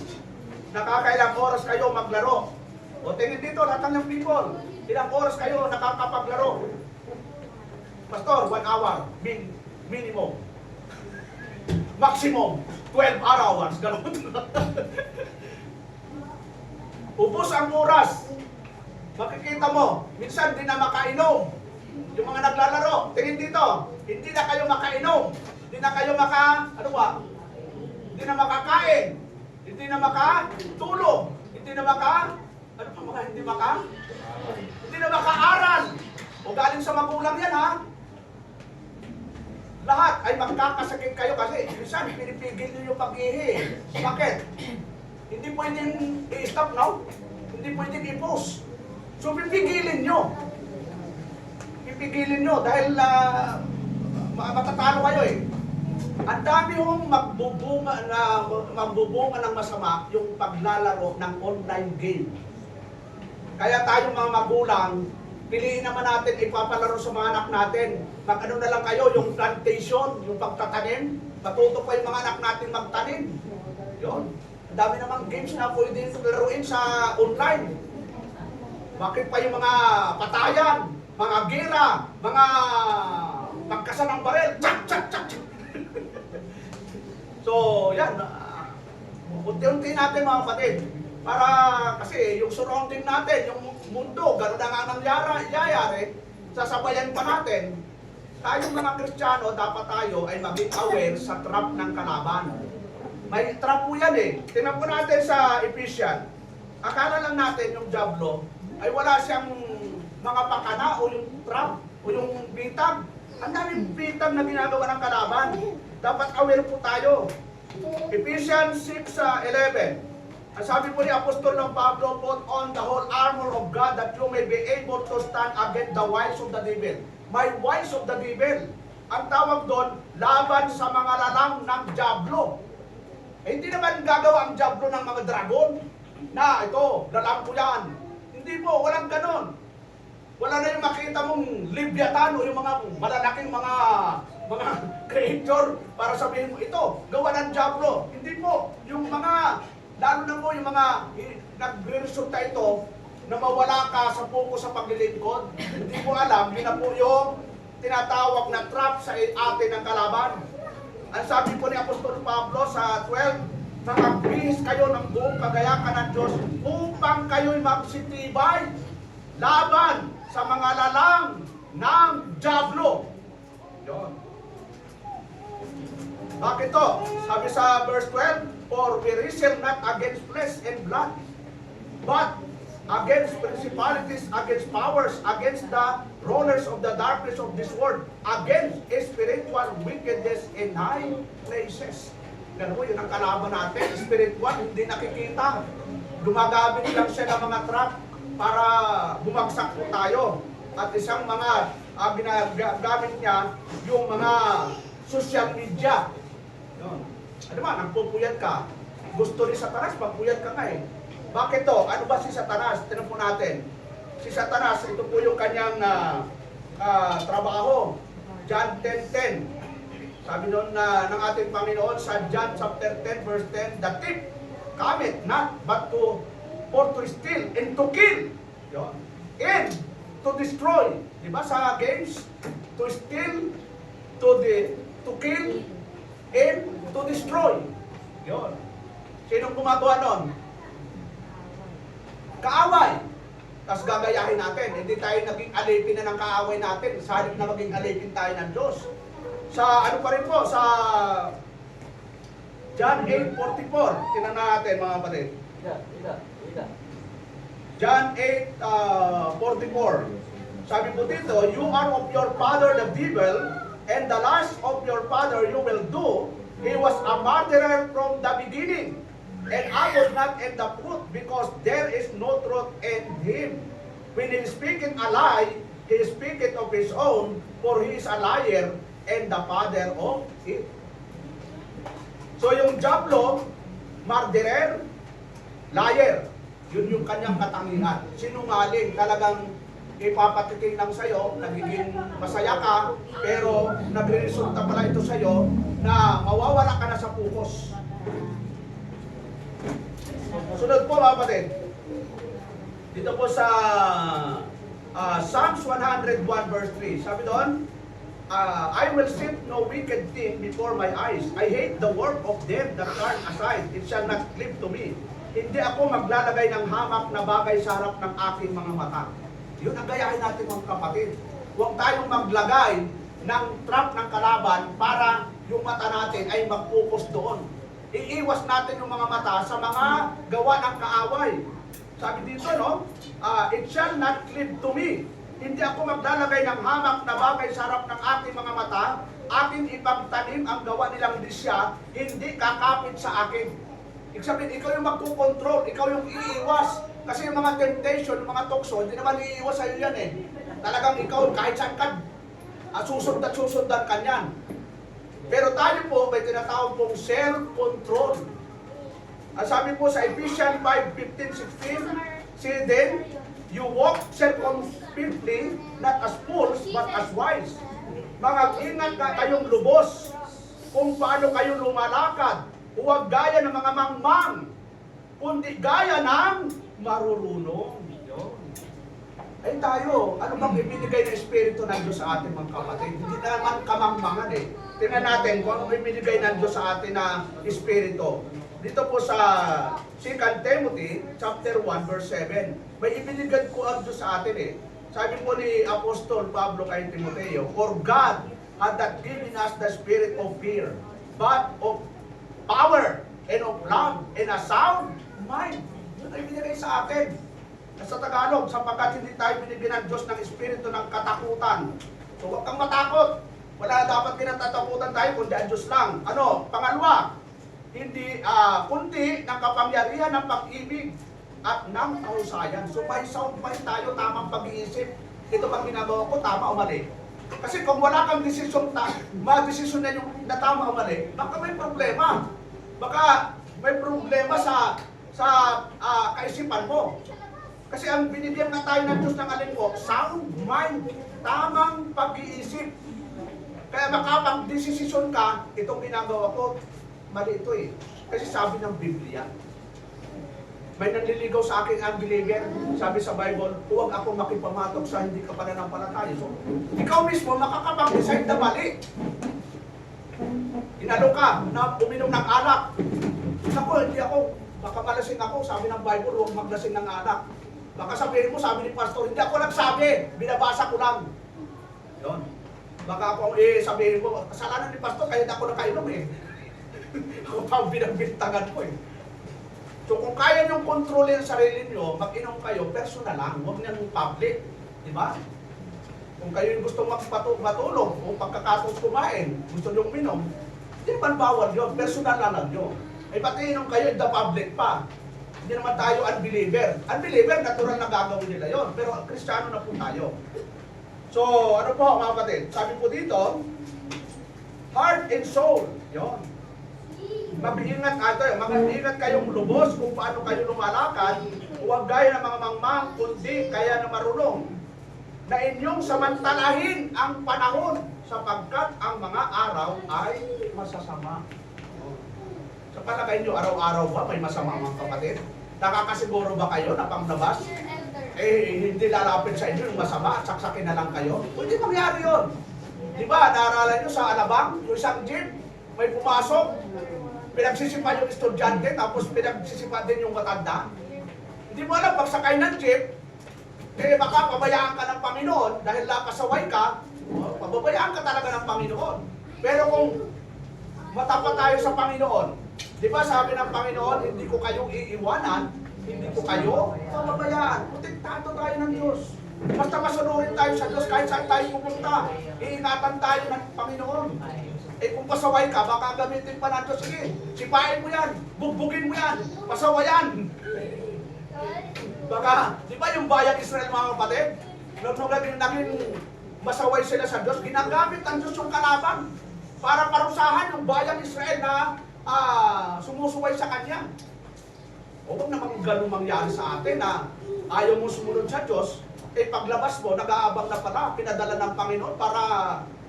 nakakailang oras kayo maglaro? O tingin dito, lahat ng young people, ilang oras kayo nakakapaglaro? Pastor, 1 hour, minimum. Maximum, 12 hours, gano'n. Ubus ang oras. Makikita mo, minsan di na makainom. Yung mga naglalaro, tingin dito, hindi na kayo makainom. Hindi na kayo hindi na makakain. Hindi na makatulog. Hindi na hindi na makaaral. O galing sa magulang yan, ha? Lahat ay magkakasakit kayo kasi minsan pinipigil nyo yung pag-ihi. Bakit? Hindi pwedeng i-stop now. Hindi pwedeng i-pause. So pipigilin nyo. Pipigilin nyo dahil matatalo kayo eh. Ang dami hong magbubunga ng masama yung paglalaro ng online game. Kaya tayo mga magulang, piliin naman natin ipapalaro sa mga anak natin. Mag-ano na lang kayo, yung plantation, yung pagtatanim, matuto pa yung mga anak natin magtanim. Yun. Ang dami namang games na pwede laruin sa online. Bakit pa yung mga patayan, mga gira, mga pagkasa ng barel, tsak, tsak, tsak. So, yan. Unti-unti natin mga kapatid. Para kasi yung surrounding natin, yung mundo, gano'n na nga nangyayari, sasabayan pa natin. tayong mga Kristiyano, dapat tayo ay maging aware sa trap ng kalaban. May trap po yan eh. Tingnan po natin sa Ephesians. Akala lang natin yung diablo ay wala siyang mga pakana o yung trap o yung bitag. Ang daming bitag na ginagawa ng kalaban. Dapat aware po tayo. Ephesians 6:11. Ang sabi po ni Apostol ng Pablo, put on the whole armor of God that you may be able to stand against the wiles of the devil. May wiles of the devil. Ang tawag doon, laban sa mga lalang ng diablo. Eh, hindi naman gagawa ang diablo ng mga dragon na ito, lalang ko yan. Hindi po, walang ganon. Wala na yung makita mong Leviathan o yung mga malalaking mga creature para sabihin mo ito, gawa ng diablo. Hindi po, yung mga, lalo na po yung mga nagre-resulta ito na mawala ka sa focus sa paglilingkod. Hindi mo alam, yun na po yung tinatawag na trap sa atin ng kalaban. Ang sabi po ni Apostol Pablo sa 12, nakagbihis kayo ng buong kagayakan ng Diyos upang kayo'y magsitibay laban sa mga lalang ng diablo. Yun. Bakit to? Sabi sa verse 12, for we wrestle not against flesh and blood, but against principalities, against powers, against the rulers of the darkness of this world, against spiritual wickedness in high places. Ganun po, yun ang kalaban natin. Spiritual, hindi nakikita. Gumagamit lang siya ng mga trap para bumagsak po tayo. At isang mga ginagamit niya, yung mga social media. Yun. Ano ba, nagpupuyat ka. Gusto ni Satanas, magpuyat ka nga eh. Bakit to? Ano ba si Satanas? Tinan po natin. Si Satanas, ito po yung kanyang trabaho. John 10:10. Sabi doon ng ating Panginoon sa John chapter 10 verse 10, the thief cometh not but for to steal and to kill. Yun. And to destroy. Diba sa games? To steal, to kill, and to destroy. Yun. Sinong gumagawa nun? Kaaway. Tapos gagayahin natin. Hindi tayo naging alipin na ng kaaway natin. Sa halip na maging alipin tayo ng Diyos. Sa ano pa rin po, sa John 8:44. Tingnan natin mga kapatid. John 8:44. Sabi po dito, you are of your father the devil, and the lust of your father you will do. He was a murderer from the beginning, and I was not in the truth, because there is no truth in him. When he speaketh a lie, he speaketh of his own, for he is a liar and the father of it. So yung diablo, murderer, liar. Yun yung kanyang katangian. Sinungaling, talagang ipapatikin lang sa'yo, nagiging masaya ka, pero nagre-resulta pala ito sa'yo na mawawala ka na sa focus. Sunod po mga kapatid. Dito po sa Psalms 101 verse 3. Sabi doon, I will set no wicked thing before my eyes. I hate the work of them that turn aside. It shall not cleave to me. Hindi ako maglalagay ng hamak na bagay sa harap ng aking mga mata. Yun ang gayahin natin mga kapatid. Huwag tayong maglagay ng trap ng kalaban para yung mata natin ay mag-focus doon. Iiwas natin yung mga mata sa mga gawa ng kaaway. Sabi dito, no? It shall not cleave to me. Hindi ako maglalagay ng hamak na bagay sa harap ng aking mga mata. Aking ipagtanim ang gawa nilang disya, hindi kakapit sa akin. Ibig sabihin, ikaw yung magkukontrol, ikaw yung iiwas. Kasi yung mga temptation, yung mga tukso, hindi naman iiwas sa'yo yan eh. Talagang ikaw, kahit saan ka, susundan ka niyan. Pero tayo po, may tinatawag pong self-control. Ang sabi po sa Ephesians 5:15-16, say then, you walk circumspectly, not as fools, but as wise. Mag-ingat na kayong lubos kung paano kayo lumalakad. Huwag gaya ng mga mangmang, kundi gaya ng marurunong. Ay tayo, ano bang ibinigay ng Espiritu ng Diyos sa atin mga kapatid? Hindi naman kamangmangan eh. Tingnan natin kung ano ibinigay ng Diyos sa atin na Espiritu. Dito po sa 2 Timothy chapter 1 verse 7, may ibinigay ko ang Diyos sa atin eh. Sabi po ni Apostol Pablo kay Timoteo, "For God had not given us the spirit of fear, but of power and of love and a sound mind." Yun ay binigay sa atin. Sa Tagalog, sapagkat hindi tayo binigyan ng Diyos ng espiritu ng katakutan. So huwag kang matakot. Wala dapat kinatatakutan tayo kundi ang Diyos lang. Ano? Pangalawa, hindi kundi ng kapangyarihan ng pag-ibig at ng kahusayan. So by sound mind tayo, tamang pag-iisip. Ito bang ginagawa ko, tama o mali? Kasi kung wala kang desisyon, ma-desisyon na yung na tama o mali, baka may problema. Baka may problema sa kaisipan mo. Kasi ang binigyan na tayo ng Diyos ng alin po, sound mind, tamang pag-iisip. Kaya makapag-desisyon ka, itong ginagawa ko, mali ito eh. Kasi sabi ng Biblia, may nanliligaw sa akin unbeliever, sabi sa Bible, huwag ako makipamatok sa hindi ka pananampalataya. So, ikaw mismo makakapag-decide na mali. Inalo ka na uminom ng alak. Ako, hindi ako, baka malasing ako, sabi ng Bible, huwag maglasing ng alak. Baka sabihin mo, sabi ni Pastor, hindi ako nagsabi, binabasa ko lang. Yun. Baka ako sabihin mo, kasalanan ni Pastor, kaya hindi ako nakainom eh. Ako pa ang binagbintangan ko eh. So kung kaya niyong kontrolin ang sarili niyo, mag-inom kayo, personal lang, huwag niyang public. Di ba? Kung kayo yung gusto matulog, o pagkakatong kumain, gusto niyong minom, hindi naman bawal yun, personal lang yun. Eh pati inom kayo in the public pa. Hindi naman tayo unbeliever. Unbeliever, natural na gagawin nila yon. Pero Kristiyano na po tayo. So, ano po mga kapatid? Sabi po dito, heart and soul. Yon. Mag-ingat kayong lubos kung paano kayo lumalakad. Huwag gaya ng mga mangmang, kundi kaya na marunong. Na inyong samantalahin ang panahon sapagkat ang mga araw ay masasama. Sa palagay nyo, araw-araw ba may masama mga kapatid? Nakakasiguro ba kayo na panglabas? Hindi lalapit sa inyo yung masama at saksakin na lang kayo? Hindi mangyari yun. Di ba, naaralan nyo sa Alabang, yung isang jeep, may pumasok, pinagsisipa yung estudyante, tapos pinagsisipa din yung matanda. Hindi mo alam, pagsakay ng jeep, baka pabayaan ka ng Panginoon, dahil nakasaway ka, pababayaan ka talaga ng Panginoon. Pero kung matapat tayo sa Panginoon, di ba sabi ng Panginoon, hindi ko kayong iiwanan, hindi ko kayo pababayaan. Protektado tayo ng Diyos. Basta masunurin tayo sa Diyos kahit saan tayo pupunta. Iingatan tayo ng Panginoon. Eh kung pasaway ka, baka gamitin pa ng Diyos. Sige, sipain mo yan, bugbugin mo yan, pasawayan. Baka, di ba yung bayang Israel mga kapatid? Nung naging masaway sila sa Diyos, ginagamit ang Diyos yung kalaban para parusahan yung bayang Israel na sumusuway sa Kanya. O huwag namang ganun mangyari sa atin na ayaw mo sumunod sa Diyos, paglabas mo, nag-aabang na pala, pinadala ng Panginoon para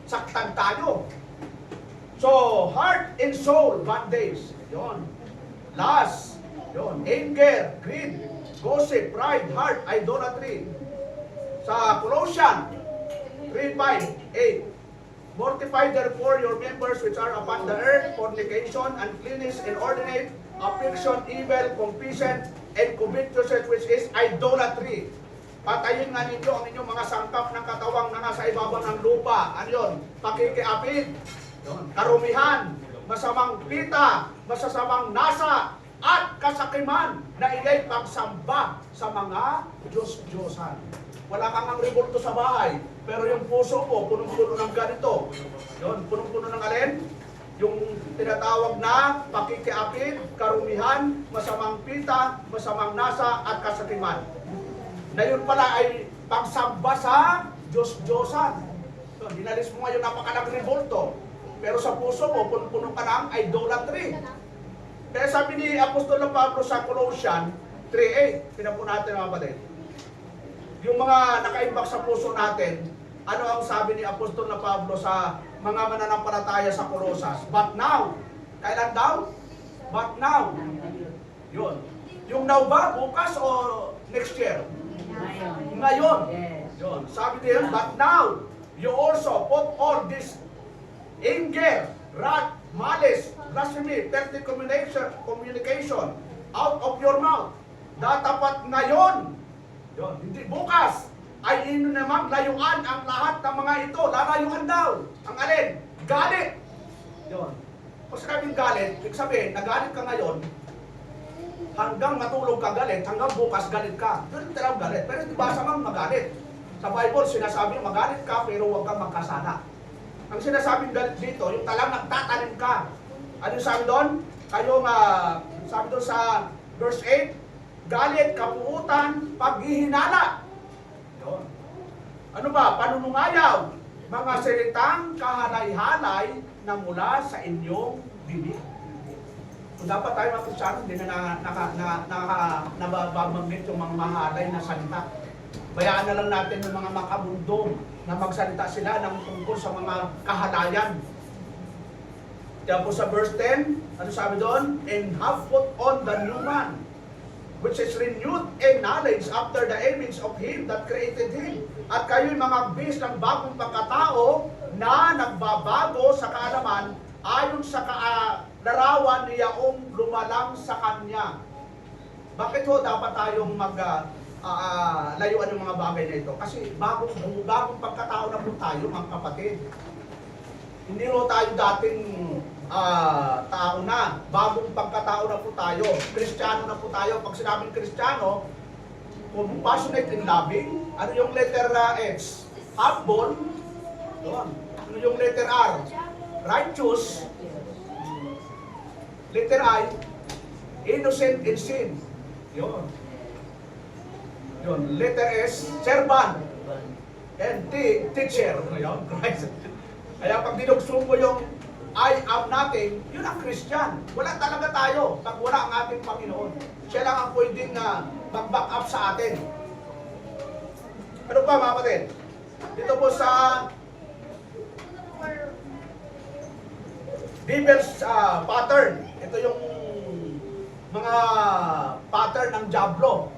saktan tayo. So, heart and soul, bondage. Yun. Lust. Yun. Anger, greed, gossip, pride, heart, idolatry. Sa Colossians 3:5-8. Mortify therefore your members which are upon the earth, fornication, uncleanness, inordinate, affliction, evil, confusion, and covetousness, which is idolatry. Patayin nga ninyo ang inyong mga sangkap ng katawang na nasa ibabaw ng lupa. Ano yun? Pakikiapid, karumihan, masamang pita, masasamang nasa, at kasakiman na iyay pagsamba sa mga Diyos-Diyosan. Wala kang ang revolto sa bahay, pero yung puso mo, punong-puno ng ganito. Yun, punong-puno ng alin? Yung tinatawag na pakikiapid, karumihan, masamang pita, masamang nasa, at kasakiman. Na yun pala ay pagsamba sa Diyos-Diyosan. So, dinalis mo ngayon napakalang revolto, pero sa puso mo, puno ka ng idolatry. Kaya sabi ni Apostol Pablo sa Colossians 3:8, pinapo natin mga kapatid. Yung mga nakaimbak sa puso natin, ano ang sabi ni Apostol Pablo sa mga mananampalataya sa Colosas? But now, kailan daw? But now. Yun. Yung now ba? Bukas o next year? Ngayon. Yun. Sabi niya, but now, you also put all this anger, wrath, malice, blasphemy, filthy communication out of your mouth. Datapat ngayon. Yun. Hindi bukas. ay ino namang layuan ang lahat ng mga ito. Lalayuan daw. Ang alin? Galit. Yun. Kung sinabing galit, ibig sabihin, nagalit ka ngayon, hanggang matulog ka galit, hanggang bukas galit ka. Yun ang talagang galit. Pero hindi ba samang magalit? Sa Bible, sinasabi magalit ka pero huwag kang magkasala. Ang sinasabing galit dito, yung talang nagtatanim ka. Ano yung sabi doon? Kayong, sabi doon sa verse 8, galit, kapuutan, paghihinala. Yun. Ano ba? Panunungayaw. Mga salitang kahalay-halay na mula sa inyong bibig. Kung dapat tayo mga Kristyano, hindi na nababanggit yung mga mahalay na salita. Bayaan na lang natin yung mga makamundo na magsalita sila ng tungkol sa mga kahalayan. Kaya po sa verse 10, ano sabi doon? And have put on the new man, which is renewed in knowledge after the image of Him that created Him. At kayo'y mga bis ng bagong pagkatao na nagbabago sa kaalaman ayon sa larawan niyaong lumalang sa Kanya. Bakit ho dapat tayong layuan yung mga bagay na ito? Kasi bagong pagkatao na po tayo, mga kapatid. Hindi ho tayo dating tao na. Bagong pagkatao na po tayo. Kristiyano na po tayo. Pag sinabing Kristiyano, compassionate and loving. Ano yung letter X? Humble. Doon. Ano yung letter R? Righteous. Letter I, innocent in sin. Yun. Yun. Letter S, servant. And T, teacher. Yun. Kaya pag dinugso mo yung I am natin, yun ang Christian. Wala talaga tayo pag wala ang ating Panginoon. Siya lang ang pwedeng mag-back up sa atin. Ano pa mga kapatid? Dito po sa devil's pattern. Ito yung mga pattern ng Diablo.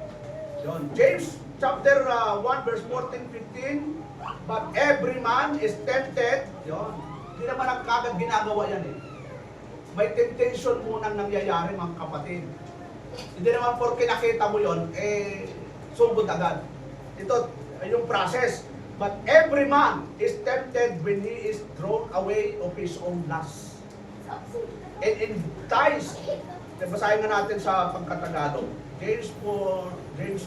Yun. James chapter 1 verse 14-15. But every man is tempted. Yun. Hindi naman ang kagad ginagawa yan eh. May temptation munang nangyayari mga kapatid. Hindi naman porke nakita mo yun, sugod agad. Ito ay yung process. But every man is tempted when he is drawn away of his own lust. And enticed. Basahin nga natin sa pagkatagalog. James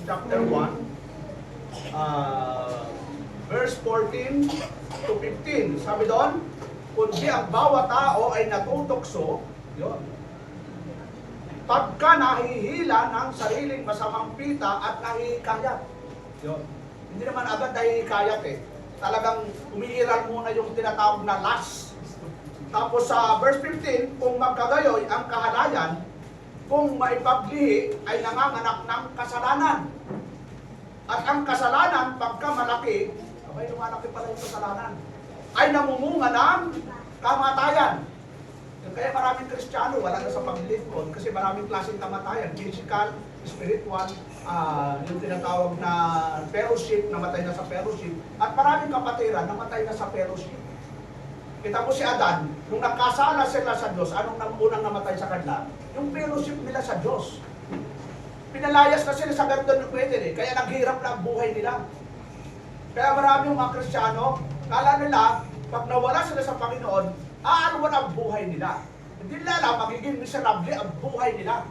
chapter 1, verse 14 to 15. Sabi doon, kundi ang bawat tao ay natutokso, yun, pagka nahihila ng sariling masamang pita at nahihikayat. Yun. Hindi naman agad nahihikayat eh. Talagang umiiral muna yung tinatawag na lust. Tapos sa verse 15, kung magkagayoy ang kahalayan, kung maipaglihi ay nanganganak ng kasalanan. At ang kasalanan, pagka malaki, abay lumalaki pala yung kasalanan, ay namumunga ng kamatayan. Kaya maraming Kristiyano, wala na sa paglilingkod kasi maraming klaseng kamatayan. Physical, spiritual, yung tinatawag na fellowship, namatay na sa fellowship. At maraming kapatiran, namatay na sa fellowship. Kita mo si Adan, nung nakasala sila sa Diyos, anong unang namatay sa kanila? Yung fellowship nila sa Diyos. Pinalayas na sila sa Garden of Eden kaya naghirap na ang buhay nila. Kaya maraming mga Kristiyano, kala nila, pag nawala sila sa Panginoon, aalwan ang buhay nila. Hindi nila alam, magiging miserable ang buhay nila.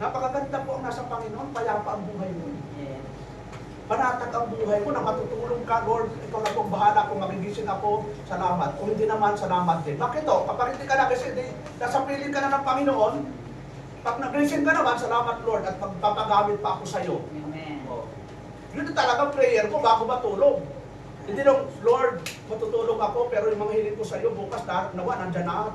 Napakaganda po ang nasa Panginoon, payapa ang buhay mo. Panatag ang buhay mo na matutulong ka, Lord. Ikaw na pong bahala kung magigising ako, salamat. Kung hindi naman, salamat din. Bakit o? Kapag hindi ka na kasi nasa piling ka na ng Panginoon, pag nagising ka naman, salamat Lord, at magpapagamit pa ako sa iyo. Amen. Oh. Yun na talaga prayer ko bago matulog. Hindi nung, Lord, matutulog ako, pero yung mga hiling ko sa iyo, bukas nawa, nandyan na.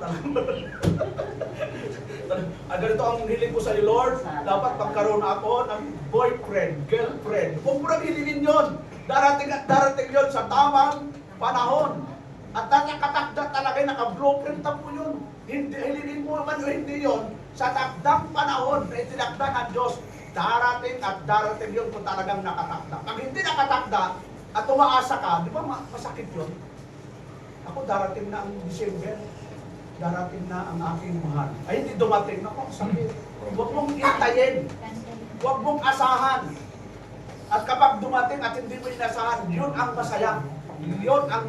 Ganito ang hiling ko sa iyo, Lord. Dapat pagkaroon ako ng boyfriend, girlfriend. Huwag mo nang hilingin yun. Darating at darating yun sa tamang panahon. At nakatakda talaga, naka-blueprint na po yun. Hindi, hilingin mo man o hindi yun, sa takdang panahon na itinakda ng Diyos, darating at darating yun kung talagang nakatakda. Pag hindi nakatakda, at umaasa ka, di ba masakit yun? Ako, darating na ang December, darating na ang aking mahal. Ay, hindi dumating. Ako, sakit. Huwag mong intayin. Huwag mong asahan. At kapag dumating at hindi mo inasahan, yun ang masaya. Yun ang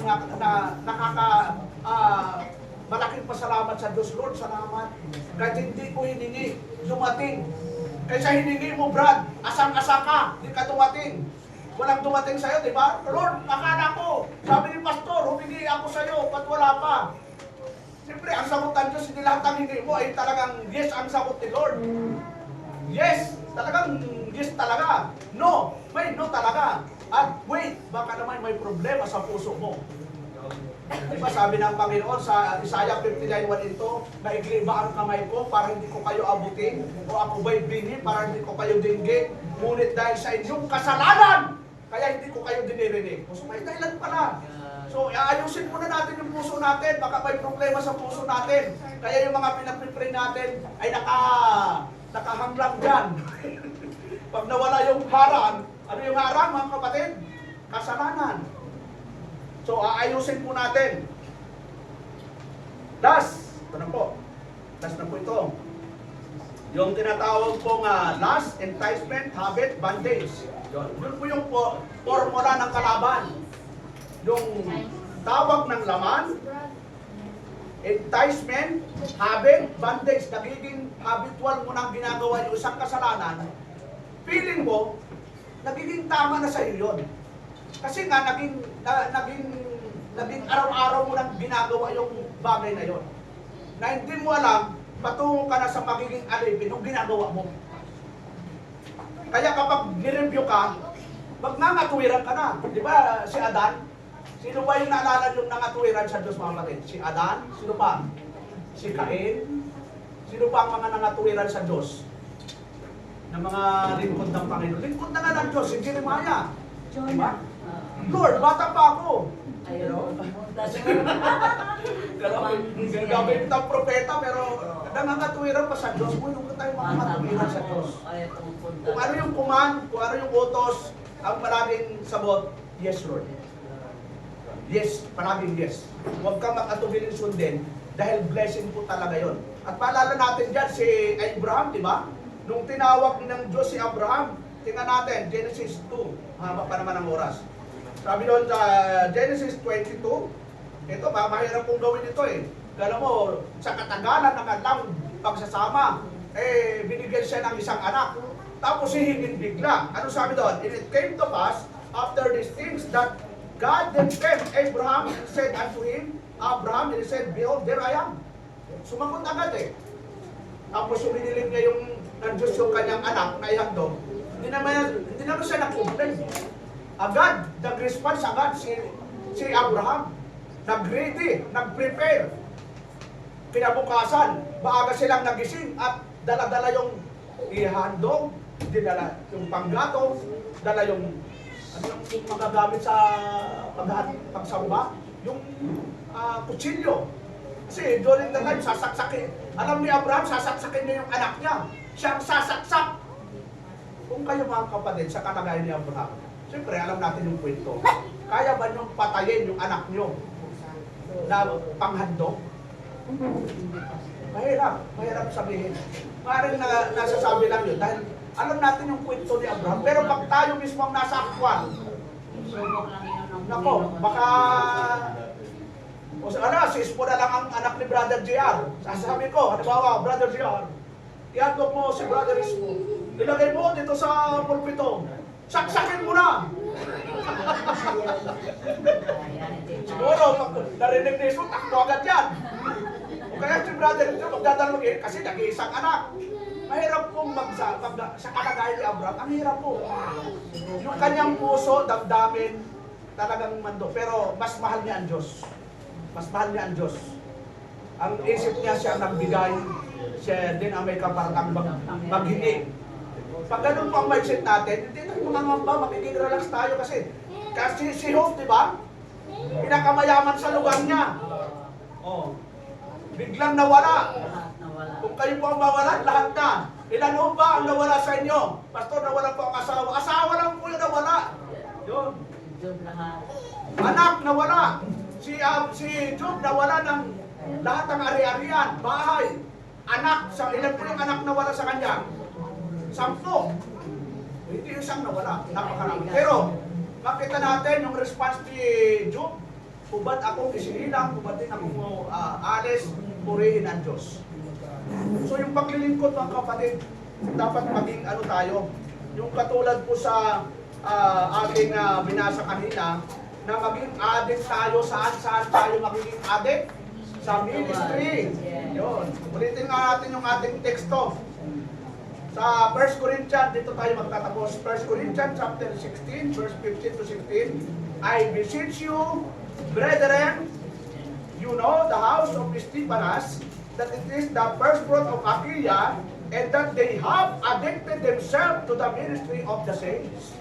malaking pasalamat sa Diyos. Lord, salamat. Kahit hindi ko hiningi, dumating. Kaysa hiningi mo, Brad, asang-asa ka, hindi ka dumating. Walang dumating sa'yo, di ba? Lord, akala ko, sabi ni Pastor, humingi ako sa'yo, ba't wala pa? Siyempre, ang sagot ng Diyos, hindi lahat ng hiningi mo ay talagang yes ang sagot ni Lord. Yes, talagang yes talaga. No, may no talaga. At wait, baka naman may problema sa puso mo. Di ba sabi ng Panginoon sa Isaiah 59:1 ito, maigli ba ang kamay ko para hindi ko kayo abutin? O ako ba'y bingi para hindi ko kayo dinggin? Ngunit dahil sa inyong kasalanan, kaya hindi ko kayo dinirinig. So may dahilan pala. So aayusin muna natin yung puso natin, baka may problema sa puso natin. Kaya yung mga pinag-pray natin ay nakahanglang dyan. Pag nawala yung harang, ano yung harang mga kapatid? Kasalanan. So, aayusin po natin. Last, ito na po. Last na po ito. Yung tinatawag pong lust, enticement, habit, bondage. Yun po yung formula ng kalaban. Yung tawag ng laman, enticement, habit, bondage. Nagiging habitual mo nang ginagawa yung isang kasalanan. Feeling mo, nagiging tama na sa iyo yun. Kasi nga, naging araw-araw mo nang ginagawa yung bagay na yon. Na hindi mo alam, patungo ka na sa magiging alipin yung ginagawa mo. Kaya kapag nireview ka, magnangatuwiran ka na. Di ba si Adan? Sino ba yung naalala yung nangatuwiran sa Diyos mga kapatid? Si Adan? Sino pa? Si Cain? Sino pa ang mga nangatuwiran sa Diyos? Na mga lingkod ng Panginoon. Lingkod na nga ng Diyos, si Jeremiah. Diba? Lord, bata pa ako. Ayaw. Gagawin ng propeta, pero nangangatuwiran pa sa Diyos. Kung tayo makakatuwiran sa Diyos. Kung ano yung command, kung ano yung utos, ang palaging sabot, yes Lord. Yes, palaging yes. Huwag kang makatuwiling sundin dahil blessing po talaga yon. At paalala natin dyan si Abraham, di ba? Nung tinawag ng Diyos si Abraham, tingnan natin, Genesis 2. Haba pa naman ang oras. Sabi doon sa Genesis 22, ito ba, mahirap pong gawin ito eh. Alam mo, sa katagalan ng kanilang pagsasama, binigyan siya ng isang anak. Tapos hihingin bigla. Ano sabi doon? And it came to pass, after these things, that God then came, Abraham, and said unto him, Abraham, and he said, behold, there I am. Sumagot agad eh. Tapos uminiling niya yung ng Diyos yung kanyang anak na ihandog. Hindi naman siya nag-complain. Agad, nag-response agad si Abraham. Nag-ready, nag-prepare. Kinabukasan, maaga silang nagising at dala-dala yung ihandog, dinala yung panggatong, dala yung magagamit sa pagsamba, yung kutsilyo. Kasi during the time, sasaksakin. Alam ni Abraham, sasaksakin niya yung anak niya. Siyang sasaksak. Kung kayo mga kapatid, sa kalagayan ni Abraham, siyempre alam natin yung kwento. Kaya ba niyong patayin yung anak niyo na panghandog? Mahirap sabihin. Parang nasasabi lang yun dahil alam natin yung kwento ni Abraham. Pero pag tayo mismo ang nasa aktwal, nako, baka sis mo na lang ang anak ni Brother JR. Sasabi ko, halimbawa, Brother JR, ihandog mo si Brother Ismo. Ilagay mo dito sa pulpito. Saksakin mo na! Siguro, pag narinig ni Ismo, takbo agad yan. O kaya si Brother Ismo, magdadalugin kasi nag-iisang anak. Mahirap pong sa kalagayan ni Abraham, ang hirap po. Yung kanyang puso, damdamin, talagang mando. Pero mas mahal niya ang Diyos. Mas mahal niya ang Diyos. Ang isip niya siya ang nagbigay, siya din ang may kaparatang maghinig. Pag ganun po ang mindset natin, hindi tayo mangangamba, magiging relax tayo kasi si Hope, di ba? Pinakamayaman sa lugar niya. Oh. Biglang nawala. Kung kayo po ang mawalan, lahat na. Ilan ho ba ang nawala sa inyo? Pastor, nawala po ang asawa. Asawa lang po yung nawala. Yun. Anak, nawala. Si Job nawala ng lahat ng ari-arian, bahay, anak. Ilan po yung anak nawala sa kanya? 10. Hindi yung isang nawala, napakarami. Pero, makita natin yung response ni Job, hubat akong isinilang, hubat din akong alis, purihin ang Diyos. So yung paglilingkod mga kapatid, dapat maging ano tayo, yung katulad po sa ating binasa kanina, na maging addict tayo, saan tayo magiging addict? Sa ministry. Yun. Ulitin nga natin yung ating teksto. Sa 1 Corinthians, dito tayo magtatapos. 1 Corinthians chapter 16, verse 15 to 16. I beseech you, brethren, you know the house of Stephanas, that it is the first fruit of Achaia, and that they have addicted themselves to the ministry of the saints.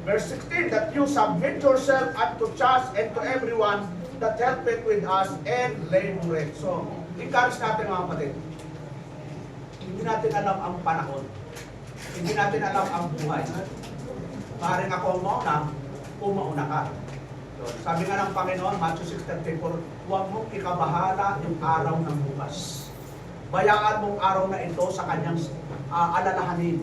Verse 16, that you submit yourself unto trust and to everyone that helpeth with us and laboreth. So, encourage natin mga kapatid. Hindi natin alam ang panahon. Hindi natin alam ang buhay. Maaaring ako ang mauna, mauna ka. So, sabi nga ng Panginoon, Matthew 6:34, huwag mong ikabahala yung araw ng bukas. Bayaan mong araw na ito sa kanyang alalahanin.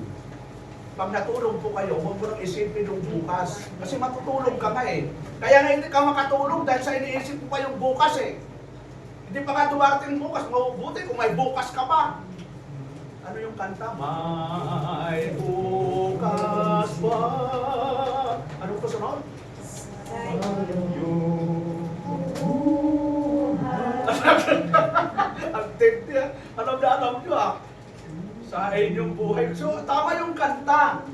Pag natulog po kayo, huwag mo nang isipin yung bukas. Kasi matutulog ka nga eh. Kaya nga hindi ka makatulog dahil sa iniisip mo pa yung bukas eh. Hindi pa nga dumarating bukas, mabubuti kung may bukas ka pa. Ano yung kanta? May bukas pa. Anong kasunod? Ang tindi ah. Alam nyo ah. Sa inyong buhay. So, tama yung kanta.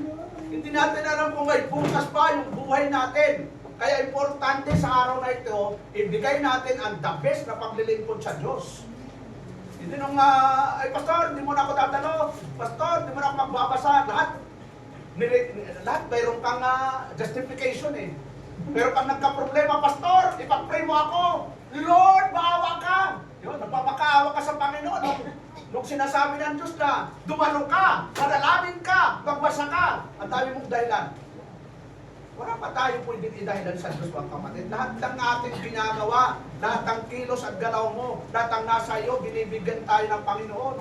Hindi natin alam kung may bukas pa yung buhay natin. Kaya importante sa araw na ito, ibigay natin ang the best na paglilingkod sa Diyos. Hindi nung, ay pastor, hindi mo na ako tatalo. Pastor, hindi mo na ako magbabasa. Lahat mayroon kang justification eh. Pero pag nagka-problema, pastor, ipag-pray mo ako. Lord, maawa ka. Yun, nagpapakaawa ka sa Panginoon. Nung sinasabi ng Diyos na, dumalo ka, manalangin ka, magbasa ka, ang dami mong dahilan. Wala pa tayo pwedeng idahilan sa Diyos, mga kapatid. Lahat ng ating ginagawa, lahat ng kilos at galaw mo, lahat ng nasa iyo, binibigyan tayo ng Panginoon.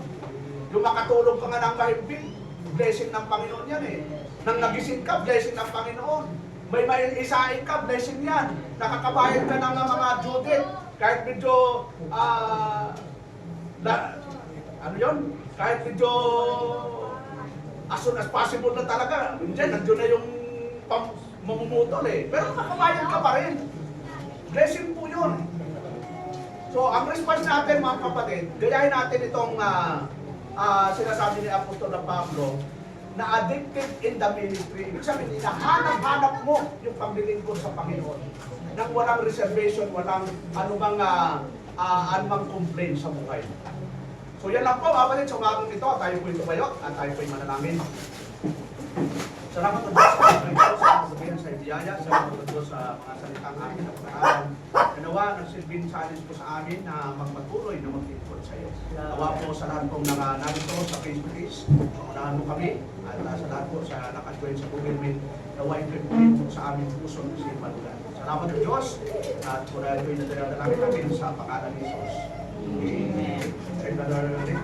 Yung makatulog ka nga ng mahimbing, blessing ng Panginoon yan eh. Nang nagising ka, blessing ng Panginoon. May isain ka, blessing yan. Nakakabayad ka ng mga Judith, kahit medyo, ano yun? Kahit medyo as soon as possible na talaga, nandiyan na yung mamumutol eh. Pero makabayad ka pa rin. Blessing po yun. So, ang response natin mga kapatid, gayahin natin itong sinasabi ni Apostol na Pablo, na addicted in the ministry. Ibig sabihin, hinahanap-hanap mo yung paglilingkod sa Panginoon. Nang walang reservation, walang anumang complaint sa buhay. So yan lang po, kapatid, sa umagang ito, tayo po'y tumayo at tayo po'y manalangin. Salamat po Diyos sa pagsabihan sa ibiyaya, salamat po Diyos sa mga salitang amin na pag-aralan. Kanawa, nagsilbing challenge po sa amin na magpatuloy na mag-lingkod sa iyo. Nawa po sa lahat pong narito sa face-to-face, paunahan mo kami, at sa lahat po sa nakajoin sa Google Meet, nawa i-print po sa aming puso ng simpalugan. Salamat po Diyos, at mula ito'y nadalangin namin sa pangalan ni Jesus. Amen. Brother Rick.